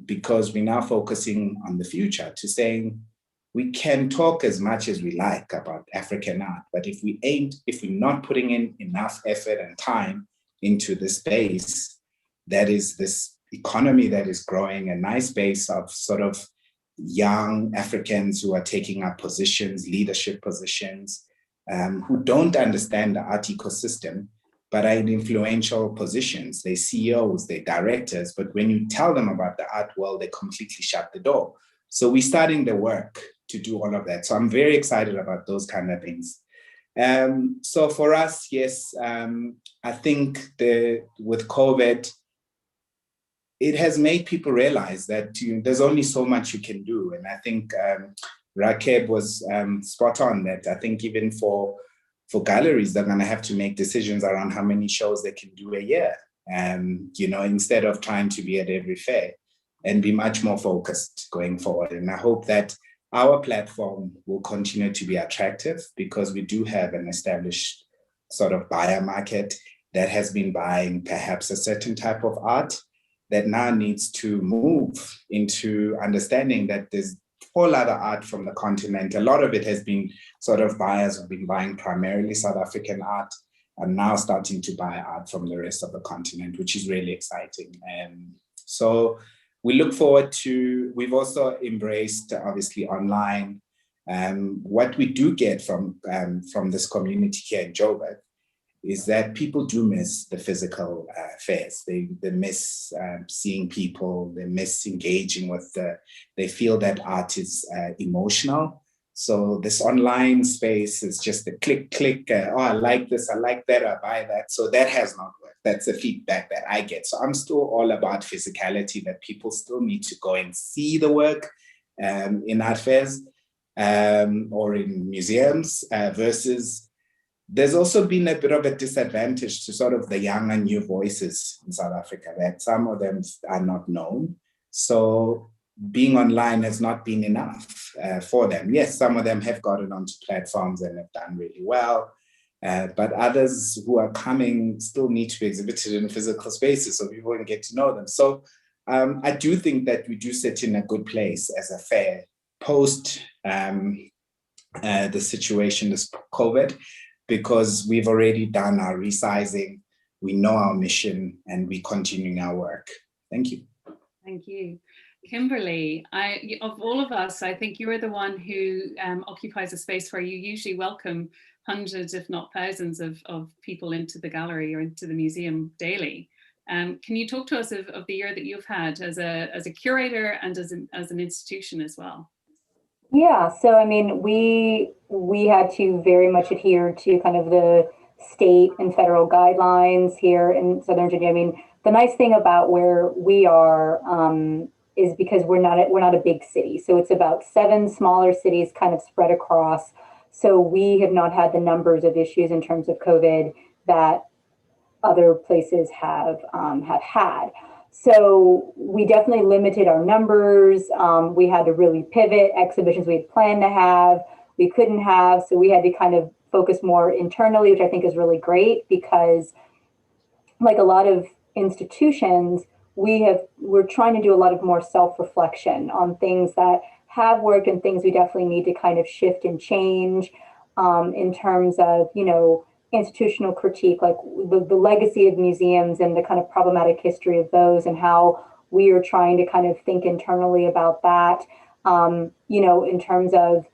because we're now focusing on the future, to saying we can talk as much as we like about African art, but if we're not putting in enough effort and time into the space, that is this economy that is growing, a nice base of sort of young Africans who are taking up positions, leadership positions, who don't understand the art ecosystem, but are in influential positions. They're CEOs, they're directors, but when you tell them about the art world, they completely shut the door. So we're starting the work to do all of that. So I'm very excited about those kind of things. So for us, yes, I think with COVID, it has made people realize that there's only so much you can do. And I think Rakeb was spot on that. I think even for galleries, they're going to have to make decisions around how many shows they can do a year, instead of trying to be at every fair, and be much more focused going forward. And I hope that our platform will continue to be attractive, because we do have an established sort of buyer market that has been buying perhaps a certain type of art. that now needs to move into understanding that there's whole other art from the continent. A lot of it has been sort of buyers have been buying primarily South African art and now starting to buy art from the rest of the continent, which is really exciting. So we look forward to, we've also embraced obviously online. What we do get from this community here in Joburg is that people do miss the physical fairs. They miss seeing people, they miss engaging with they feel that art is emotional. So this online space is just a click, oh, I like this, I like that, I buy that. So that has not worked. That's the feedback that I get. So I'm still all about physicality, that people still need to go and see the work in art fairs or in museums versus there's also been a bit of a disadvantage to sort of the young and new voices in South Africa, that some of them are not known. So being online has not been enough for them. Yes, some of them have gotten onto platforms and have done really well, but others who are coming still need to be exhibited in physical spaces so people can get to know them. So I do think that we do sit in a good place as a fair post the situation, this COVID, because we've already done our resizing, we know our mission, and we're continuing our work. Thank you. Thank you. Kimberly, of all of us, I think you're the one who occupies a space where you usually welcome hundreds, if not thousands of people into the gallery or into the museum daily. Can you talk to us of the year that you've had as a curator and as an institution as well? Yeah, so I mean, we had to very much adhere to kind of the state and federal guidelines here in Southern Virginia. I mean, the nice thing about where we are is because we're not a big city. So it's about 7 smaller cities kind of spread across. So we have not had the numbers of issues in terms of COVID that other places have had. So we definitely limited our numbers. We had to really pivot. Exhibitions we had planned to have, we couldn't have. So we had to kind of focus more internally, which I think is really great because like a lot of institutions, we're trying to do a lot of more self-reflection on things that have worked and things we definitely need to kind of shift and change in terms of, you know, institutional critique, like the legacy of museums and the kind of problematic history of those and how we are trying to kind of think internally about that, you know, in terms of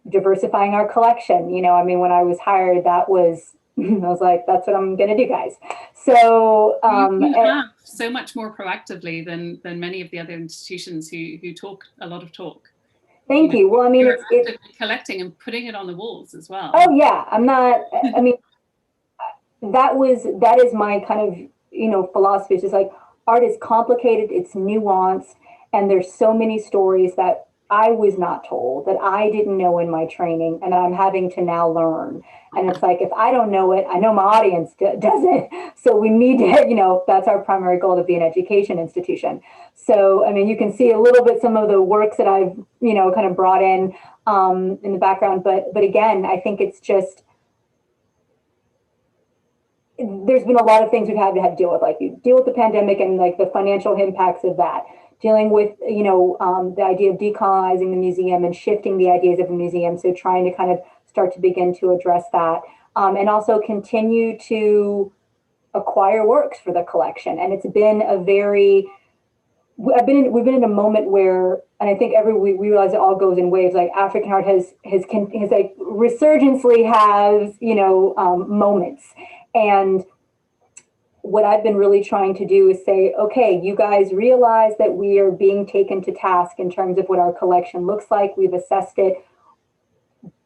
diversifying our collection. You know, I mean, when I was hired, that was, I was like, that's what I'm going to do, guys. So you have so much more proactively than many of the other institutions who talk a lot of talk. Thank you. Well, I mean, it's collecting and putting it on the walls as well. Oh yeah, I'm not. I mean, that is my kind of, you know, philosophy. It's just like art is complicated, it's nuanced, and there's so many stories that I was not told, that I didn't know in my training, and that I'm having to now learn. And it's like, if I don't know it, I know my audience doesn't. So we need to, you know, that's our primary goal to be an education institution. So, I mean, you can see a little bit some of the works that I've, you know, kind of brought in the background. But again, I think it's just, there's been a lot of things we've had to deal with, like you deal with the pandemic and like the financial impacts of that. Dealing with, you know, the idea of decolonizing the museum and shifting the ideas of the museum. So trying to kind of start to begin to address that and also continue to acquire works for the collection. And it's been a very, we've been in a moment where, and I think we realize it all goes in waves, like African art has like resurgently has, you know, moments. And what I've been really trying to do is say, okay, you guys realize that we are being taken to task in terms of what our collection looks like. We've assessed it.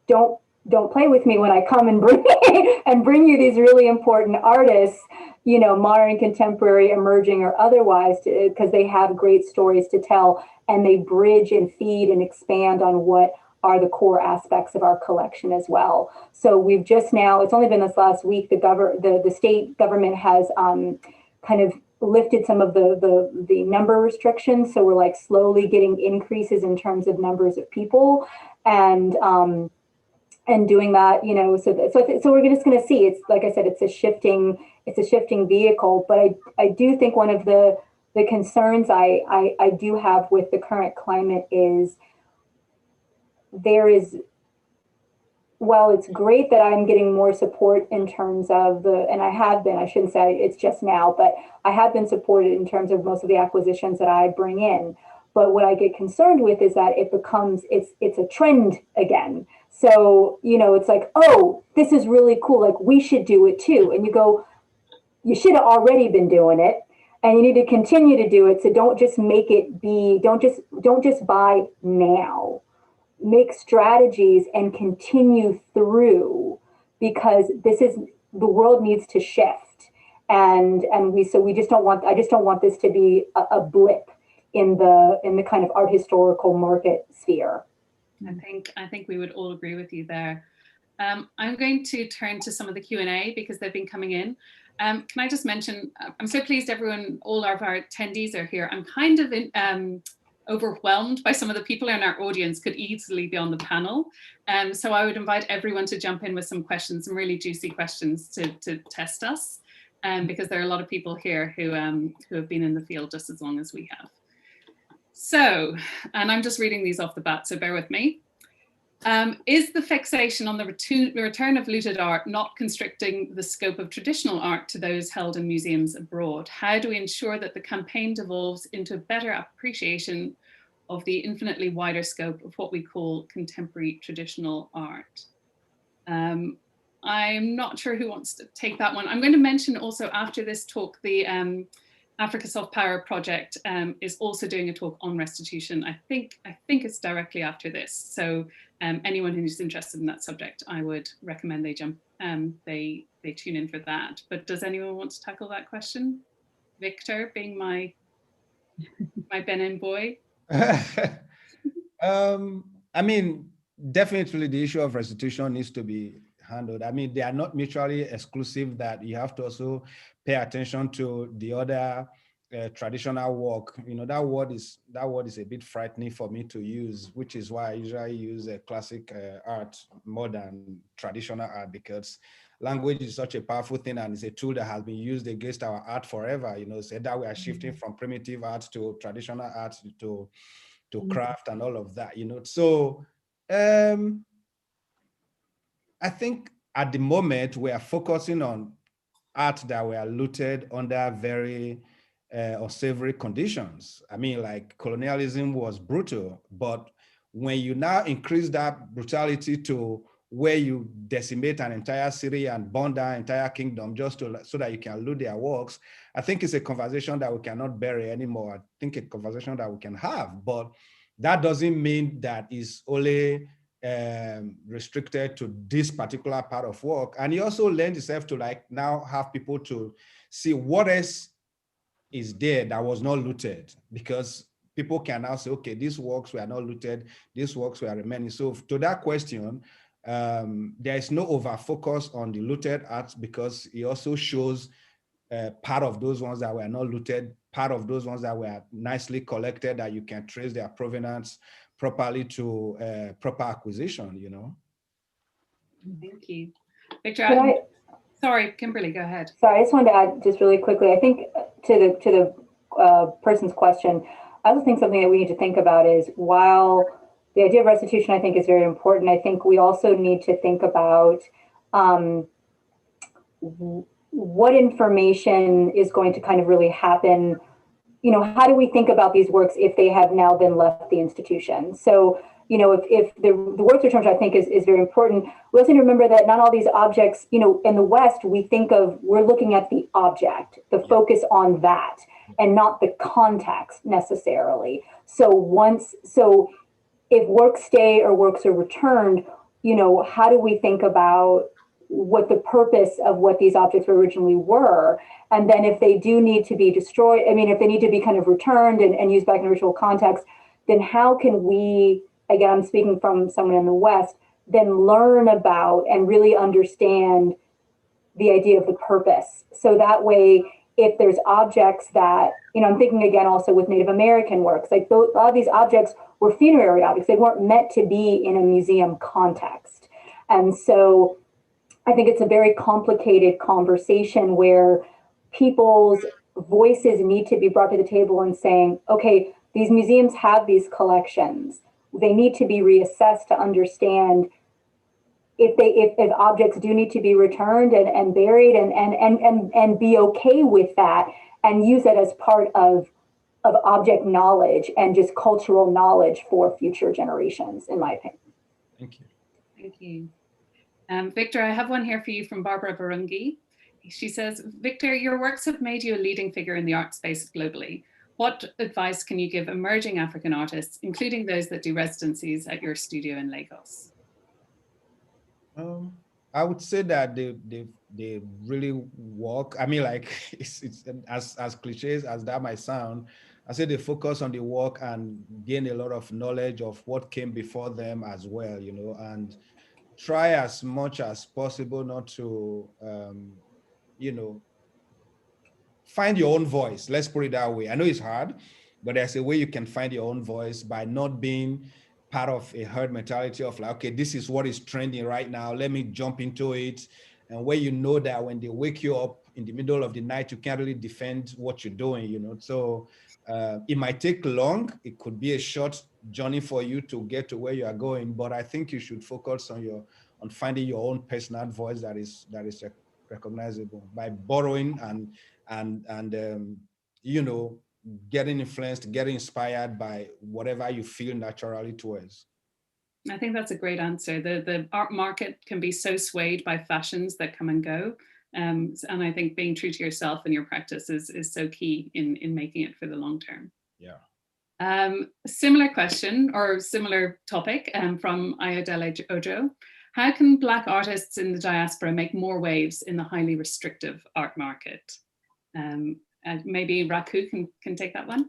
Don't play with me when I come and bring you these really important artists, you know, modern, contemporary, emerging, or otherwise, because they have great stories to tell and they bridge and feed and expand on what are the core aspects of our collection as well. So we've just now, it's only been this last week, the state government has kind of lifted some of the number restrictions. So we're like slowly getting increases in terms of numbers of people and doing that, you know, so we're just going to see, it's like I said, it's a shifting vehicle, but I do think one of the the concerns I do have with the current climate is while it's great that I'm getting more support in terms of and I have been, I shouldn't say it's just now, but I have been supported in terms of most of the acquisitions that I bring in. But what I get concerned with is that it's a trend again. So, it's like, oh, this is really cool. Like, we should do it too. And you go, you should have already been doing it, and you need to continue to do it. So don't just make it don't just buy now. Make strategies and continue through, because the world needs to shift. And we just don't want, I just don't want this to be a blip in the kind of art historical market sphere. I think we would all agree with you there. I'm going to turn to some of the Q&A because they've been coming in. Can I just mention, I'm so pleased all of our attendees are here. I'm kind of overwhelmed by some of the people in our audience could easily be on the panel. So I would invite everyone to jump in with some questions, some really juicy questions to test us, because there are a lot of people here who have been in the field just as long as we have. So, and I'm just reading these off the bat, so bear with me. Is the fixation on the return of looted art not constricting the scope of traditional art to those held in museums abroad? How do we ensure that the campaign devolves into a better appreciation of the infinitely wider scope of what we call contemporary traditional art? I'm not sure who wants to take that one. I'm going to mention also after this talk, the Africa Soft Power project is also doing a talk on restitution. I think it's directly after this. So anyone who's interested in that subject, I would recommend they tune in for that. But does anyone want to tackle that question? Victor, being my Benin boy. I mean, definitely the issue of restitution needs to be handled. I mean, they are not mutually exclusive, that you have to also pay attention to the other traditional work. That word is a bit frightening for me to use, which is why I usually use classic art more than traditional art, because language is such a powerful thing, and it's a tool that has been used against our art forever. So that we are shifting from primitive art to traditional art to craft and all of that. So I think at the moment we are focusing on art that were looted under very unsavory conditions. I mean, like, colonialism was brutal, but when you now increase that brutality to where you decimate an entire city and burn down an entire kingdom just so that you can loot their works, I think it's a conversation that we cannot bury anymore. I think a conversation that we can have, but that doesn't mean that it's only restricted to this particular part of work. And it also lends itself to now have people to see what else is there that was not looted, because people can now say, okay, these works were not looted, these works were remaining. So to that question, there is no over focus on the looted art, because it also shows part of those ones that were not looted, part of those ones that were nicely collected, that you can trace their provenance properly to proper acquisition. Thank you. Victor, sorry, Kimberly, go ahead. Sorry, I just wanted to add just really quickly. I think to the person's question, I also think something that we need to think about is, while the idea of restitution, I think, is very important, I think we also need to think about what information is going to kind of really happen. How do we think about these works if they have now then left the institution? So, if the works return, which I think is very important, we also need to remember that not all these objects, in the West, we're looking at the object, the focus on that, and not the context necessarily. So if works stay or works are returned, how do we think about what the purpose of what these objects originally were? And then if they do need to be destroyed, if they need to be kind of returned and used back in original context, then how can we, again, I'm speaking from someone in the West, then learn about and really understand the idea of the purpose. So that way, if there's objects that, I'm thinking again also with Native American works, like a lot of these objects were funerary objects. They weren't meant to be in a museum context. And so I think it's a very complicated conversation where people's voices need to be brought to the table and saying, okay, these museums have these collections. They need to be reassessed to understand if objects do need to be returned and buried and be okay with that and use it as part of object knowledge and just cultural knowledge for future generations, in my opinion. Thank you. Thank you. Victor, I have one here for you from Barbara Barungi. She says, Victor, your works have made you a leading figure in the art space globally. What advice can you give emerging African artists, including those that do residencies at your studio in Lagos? I would say that they really work. I mean, like, it's as cliches as that might sound, I say they focus on the work and gain a lot of knowledge of what came before them as well, you know, and try as much as possible not to, you know, find your own voice. Let's put it that way. I know it's hard, but there's a way you can find your own voice by not being part of a herd mentality of like, okay, this is what is trending right now. Let me jump into it. And where you know that when they wake you up in the middle of the night, you can't really defend what you're doing, you know? So it might take long. It could be a short journey for you to get to where you are going, but I think you should focus on finding your own personal voice that is recognizable by borrowing and you know, getting influenced, getting inspired by whatever you feel naturally towards. I think that's a great answer. The art market can be so swayed by fashions that come and go. And I think being true to yourself and your practice is so key in making it for the long term. Yeah. Similar question or similar topic from Ayodele Ojo. How can Black artists in the diaspora make more waves in the highly restrictive art market? And maybe Raku can take that one.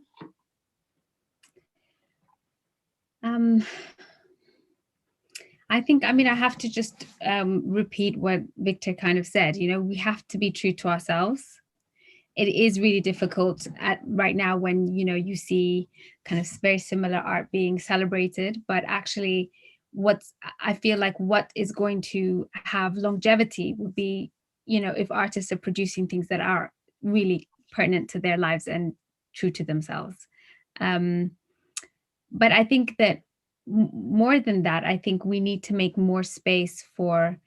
I think, I mean, I have to just repeat what Victor kind of said. You know, we have to be true to ourselves. It is really difficult right now when, you know, you see kind of very similar art being celebrated, but actually I feel like what is going to have longevity would be, you know, if artists are producing things that are really pertinent to their lives and true to themselves. But I think that more than that, I think we need to make more space for,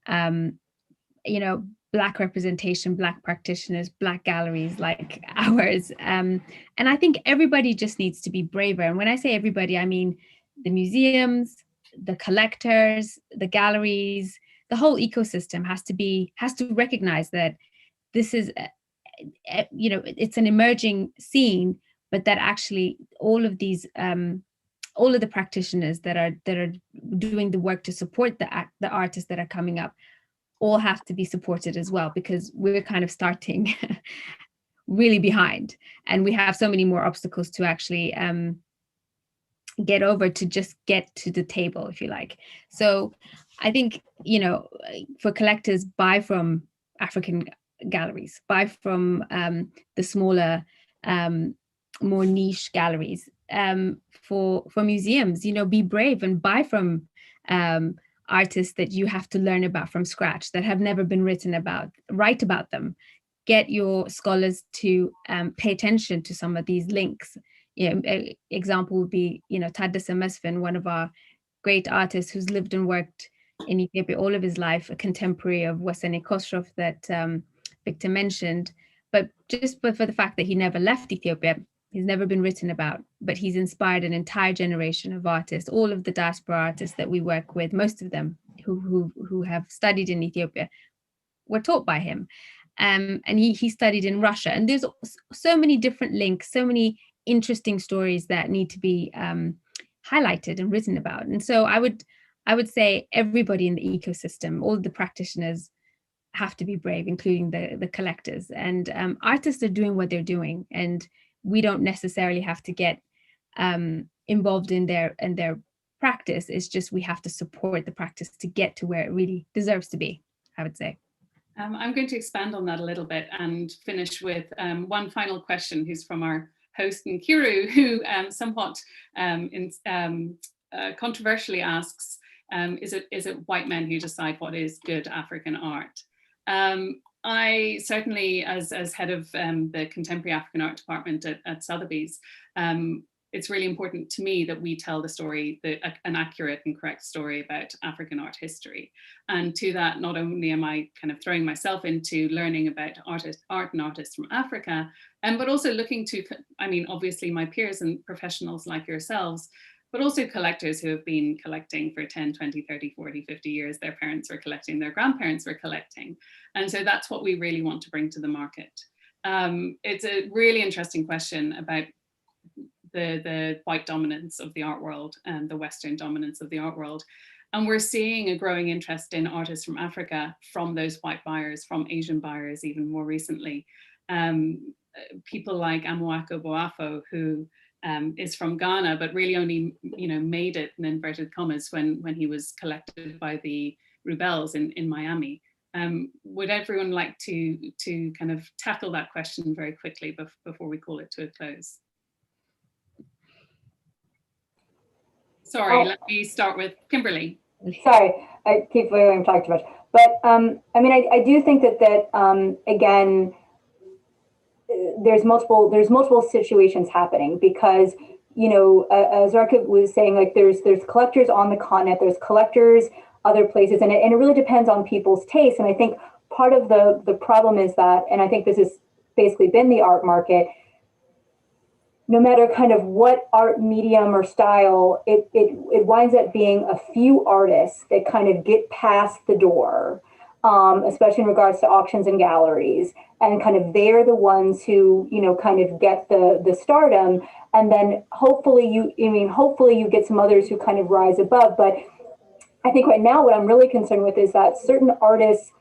you know, Black representation, Black practitioners, Black galleries like ours. And I think everybody just needs to be braver. And when I say everybody, I mean the museums, the collectors, the galleries, the whole ecosystem has to recognize that this is, you know, it's an emerging scene, but that actually all of these, all of the practitioners that are doing the work to support the artists that are coming up all have to be supported as well, because we're kind of starting really behind and we have so many more obstacles to actually get over to just get to the table, if you like. So I think, you know, for collectors, buy from African galleries, buy from the smaller, more niche galleries. For museums, you know, be brave and buy from artists that you have to learn about from scratch, that have never been written about. Write about them. Get your scholars to pay attention to some of these links. You know, an example would be, you know, Taddessa Mesfin, one of our great artists who's lived and worked in Ethiopia all of his life, a contemporary of Wesene Khosrow that Victor mentioned. But for the fact that he never left Ethiopia, he's never been written about, but he's inspired an entire generation of artists. All of the diaspora artists that we work with, most of them who have studied in Ethiopia, were taught by him. And he studied in Russia. And there's so many different links, so many interesting stories that need to be highlighted and written about. And so I would say everybody in the ecosystem, all the practitioners, have to be brave, including the collectors. And artists are doing what they're doing, and we don't necessarily have to get involved in their practice. It's just we have to support the practice to get to where it really deserves to be, I would say. I'm going to expand on that a little bit and finish with one final question, who's from our host Nkiru, who somewhat controversially asks, is it white men who decide what is good African art? I certainly, as head of the Contemporary African Art Department at Sotheby's, it's really important to me that we tell the story, an accurate and correct story about African art history. And to that, not only am I kind of throwing myself into learning about art and artists from Africa, but also looking to, I mean, obviously my peers and professionals like yourselves, but also collectors who have been collecting for 10, 20, 30, 40, 50 years. Their parents were collecting, their grandparents were collecting. And so that's what we really want to bring to the market. It's a really interesting question about the white dominance of the art world and the Western dominance of the art world. And we're seeing a growing interest in artists from Africa, from those white buyers, from Asian buyers, even more recently. People like Amoako Boafo, who is from Ghana, but really only made it in inverted commas when he was collected by the Rubels in Miami. Would everyone like to kind of tackle that question very quickly before we call it to a close? Sorry, let me start with Kimberly. Sorry, I keep letting him talk too much. But I mean, I do think that again, there's multiple situations happening because, as Rakeb was saying, like there's collectors on the continent, there's collectors other places, and it really depends on people's tastes. And I think part of the problem is that, and I think this has basically been the art market, no matter kind of what art medium or style, it winds up being a few artists that kind of get past the door, especially in regards to auctions and galleries. And kind of they're the ones who, kind of get the stardom. And then hopefully you get some others who kind of rise above. But I think right now what I'm really concerned with is that certain artists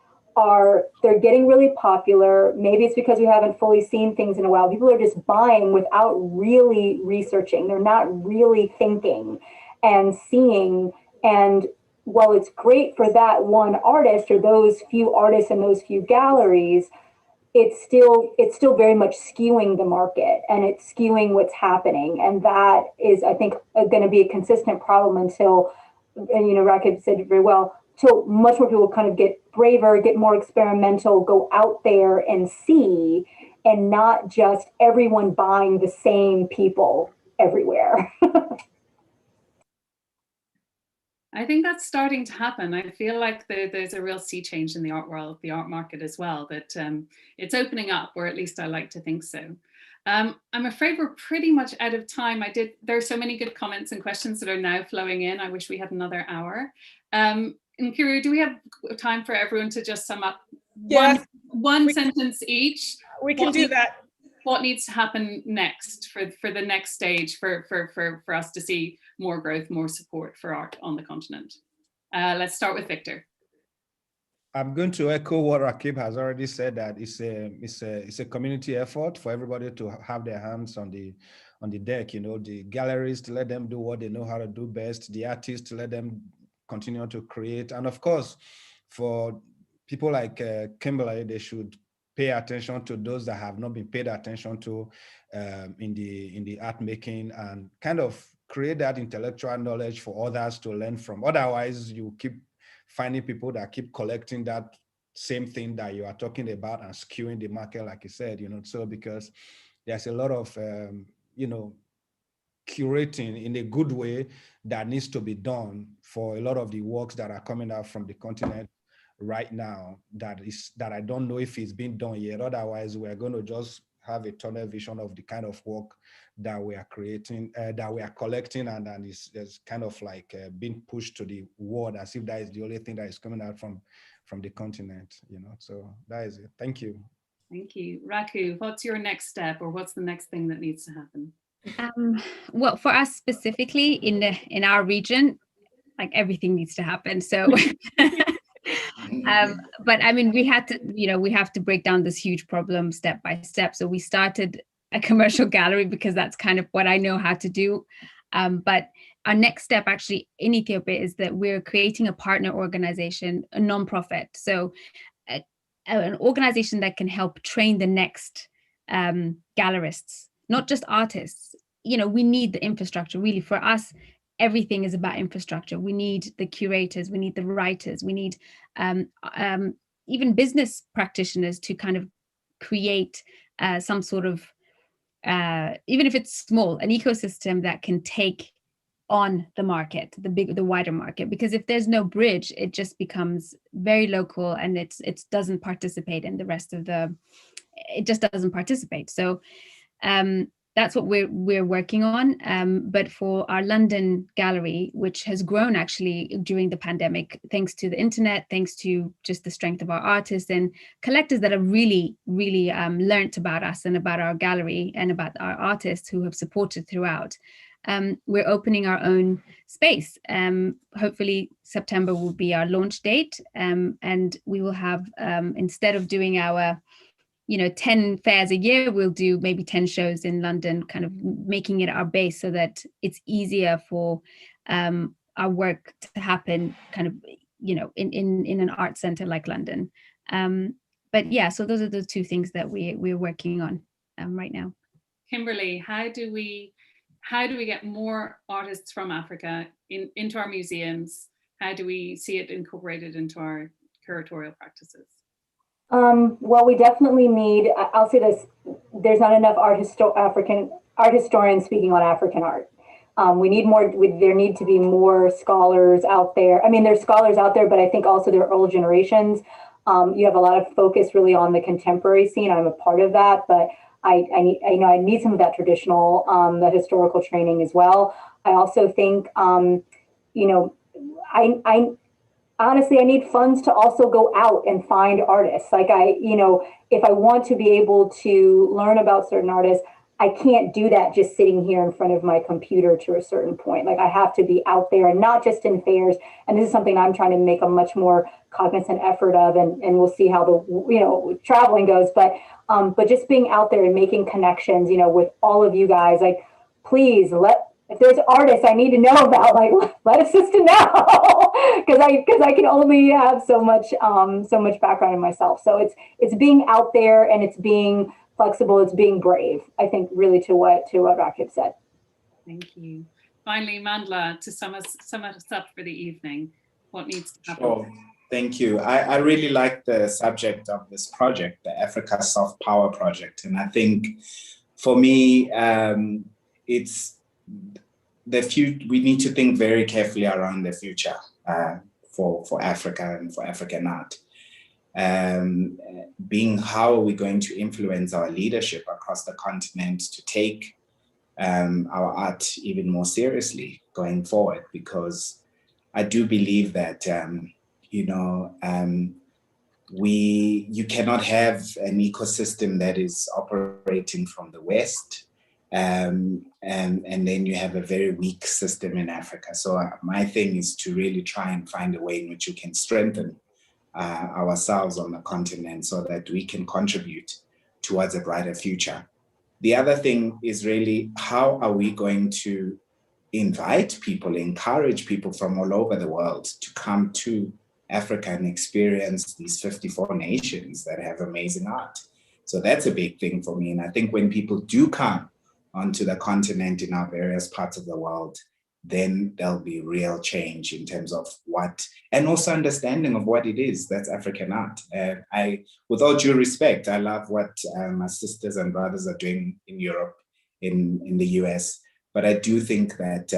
they're getting really popular. Maybe it's because we haven't fully seen things in a while. People are just buying without really researching. They're not really thinking and seeing. And while it's great for that one artist or those few artists and those few galleries, it's still very much skewing the market and it's skewing what's happening. And that is, I think, going to be a consistent problem until, Rakeb said it very well, till much more people kind of get braver, get more experimental, go out there and see, and not just everyone buying the same people everywhere. I think that's starting to happen. I feel like there's a real sea change in the art world, the art market as well, that it's opening up, or at least I like to think so. I'm afraid we're pretty much out of time. There are so many good comments and questions that are now flowing in. I wish we had another hour. Nkiru, do we have time for everyone to just sum up one sentence each? We can do that. What needs to happen next for the next stage for us to see more growth, more support for art on the continent? Let's start with Victor. I'm going to echo what Rakeb has already said, that it's a community effort for everybody to have their hands on the deck. The galleries, to let them do what they know how to do best, the artists, to let them continue to create, and of course for people like Kimberlee, they should pay attention to those that have not been paid attention to in the art making, and kind of create that intellectual knowledge for others to learn from. Otherwise you keep finding people that keep collecting that same thing that you are talking about and skewing the market, like you said, so because there's a lot of curating in a good way that needs to be done for a lot of the works that are coming out from the continent right now, that I don't know if it's been done yet. Otherwise, we're going to just have a tunnel vision of the kind of work that we are creating, that we are collecting, and then it's kind of like being pushed to the world as if that is the only thing that is coming out from the continent, so that is it. Thank you. Thank you. Raku, what's your next step, or what's the next thing that needs to happen? Well, for us specifically in our region, like everything needs to happen. So, but I mean, we have to break down this huge problem step by step. So we started a commercial gallery because that's kind of what I know how to do. But our next step actually in Ethiopia is that we're creating a partner organization, a nonprofit. So an organization that can help train the next gallerists, not just artists. We need the infrastructure. Really, for us, everything is about infrastructure. We need the curators, we need the writers, we need even business practitioners to kind of create some sort of, even if it's small, an ecosystem that can take on the market, the wider market. Because if there's no bridge, it just becomes very local, and it doesn't participate in the rest of it just doesn't participate. So that's what we're working on. But for our London gallery, which has grown actually during the pandemic, thanks to the internet, thanks to just the strength of our artists and collectors that have really learned about us and about our gallery and about our artists who have supported throughout. We're opening our own space. Hopefully September will be our launch date, and we will have, instead of doing our 10 fairs a year, we'll do maybe 10 shows in London, kind of making it our base so that it's easier for our work to happen kind of, in an art center like London. But yeah, so those are the two things that we're working on right now. Kimberly, how do we get more artists from Africa into our museums? How do we see it incorporated into our curatorial practices? Well, we definitely need, I'll say this, there's not enough African art historians speaking on African art. We need more, there need to be more scholars out there. I mean, there's scholars out there, but I think also there are old generations. You have a lot of focus really on the contemporary scene. I'm a part of that, but I need some of that traditional, that historical training as well. I also think, honestly, I need funds to also go out and find artists. Like if I want to be able to learn about certain artists, I can't do that just sitting here in front of my computer to a certain point. Like I have to be out there and not just in fairs. And this is something I'm trying to make a much more cognizant effort of, and we'll see how the traveling goes. But just being out there and making connections, with all of you guys, like please if there's artists I need to know about, like let a sister know, because I can only have so much background in myself. So it's being out there, and it's being flexible, it's being brave. I think really to what Rakeb said. Thank you. Finally, Mandla, to sum us up for the evening, what needs to happen? Sure. Thank you. I really like the subject of this project, the Africa Soft Power Project, and I think for me, it's we need to think very carefully around the future for Africa and for African art. Being how are we going to influence our leadership across the continent to take our art even more seriously going forward, because I do believe that you cannot have an ecosystem that is operating from the West, and then you have a very weak system in Africa. So my thing is to really try and find a way in which we can strengthen ourselves on the continent so that we can contribute towards a brighter future. The other thing is really, how are we going to invite people, encourage people from all over the world to come to Africa and experience these 54 nations that have amazing art? So that's a big thing for me. And I think when people do come onto the continent in our various parts of the world, then there'll be real change in terms of what, and also understanding of what it is that's African art. With all due respect, I love what my sisters and brothers are doing in Europe, in the US, but I do think that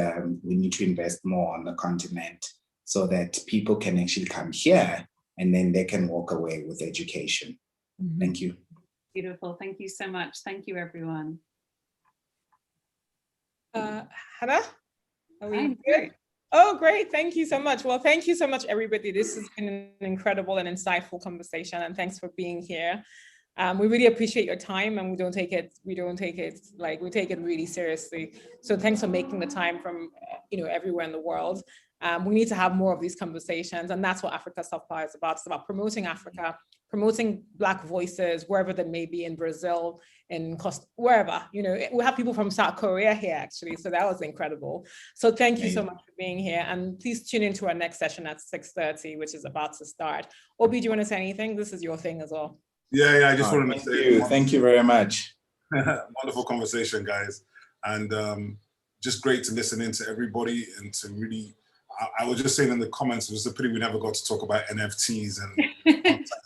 we need to invest more on the continent so that people can actually come here and then they can walk away with education. Mm-hmm. Thank you. Beautiful. Thank you so much. Thank you, everyone. Hannah? Are we good? Oh, great. Thank you so much. Well, thank you so much, everybody. This has been an incredible and insightful conversation, and thanks for being here. We really appreciate your time, and we take it really seriously. So thanks for making the time from everywhere in the world. We need to have more of these conversations, and that's what Africa Soft Power is about. It's about promoting Africa, promoting Black voices wherever they may be, in Brazil, in wherever. We have people from South Korea here actually, so that was incredible. So thank you so much for being here, and please tune into our next session at 6:30, which is about to start. Obi, do you want to say anything? This is your thing as well. Yeah, I just wanted to say thank you very much. Wonderful conversation, guys, and just great to listen in to everybody and to really I was just saying in the comments, it was a pity we never got to talk about NFTs and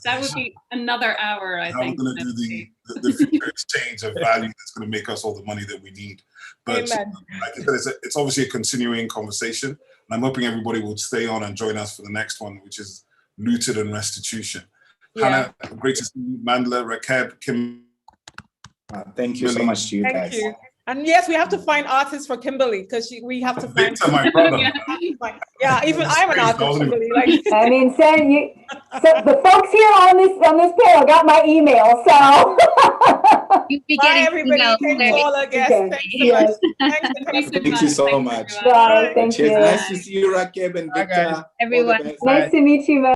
that would be another hour, I think. How we're going to do the future exchange of value that's going to make us all the money that we need. But like I said, it's obviously a continuing conversation. And I'm hoping everybody will stay on and join us for the next one, which is looted and restitution. Yeah. Hannah, great to see you. Mandla, Rakeb, Kim. Thank you so much to you guys. Thank you. And yes, we have to find artists for Kimberlee because we have to find. Victor, my brother. Yeah, even I'm an artist, Kimberlee. Like, I mean, so the folks here on this panel got my email, so. You'll be bye, getting everybody. Thanks to all our guests. Okay. Thanks so much. Thanks Thank you so much. Bye, thank Cheers. you. Nice to see you, Rakeb and Victor. Everyone. All the best. Nice to meet you, man.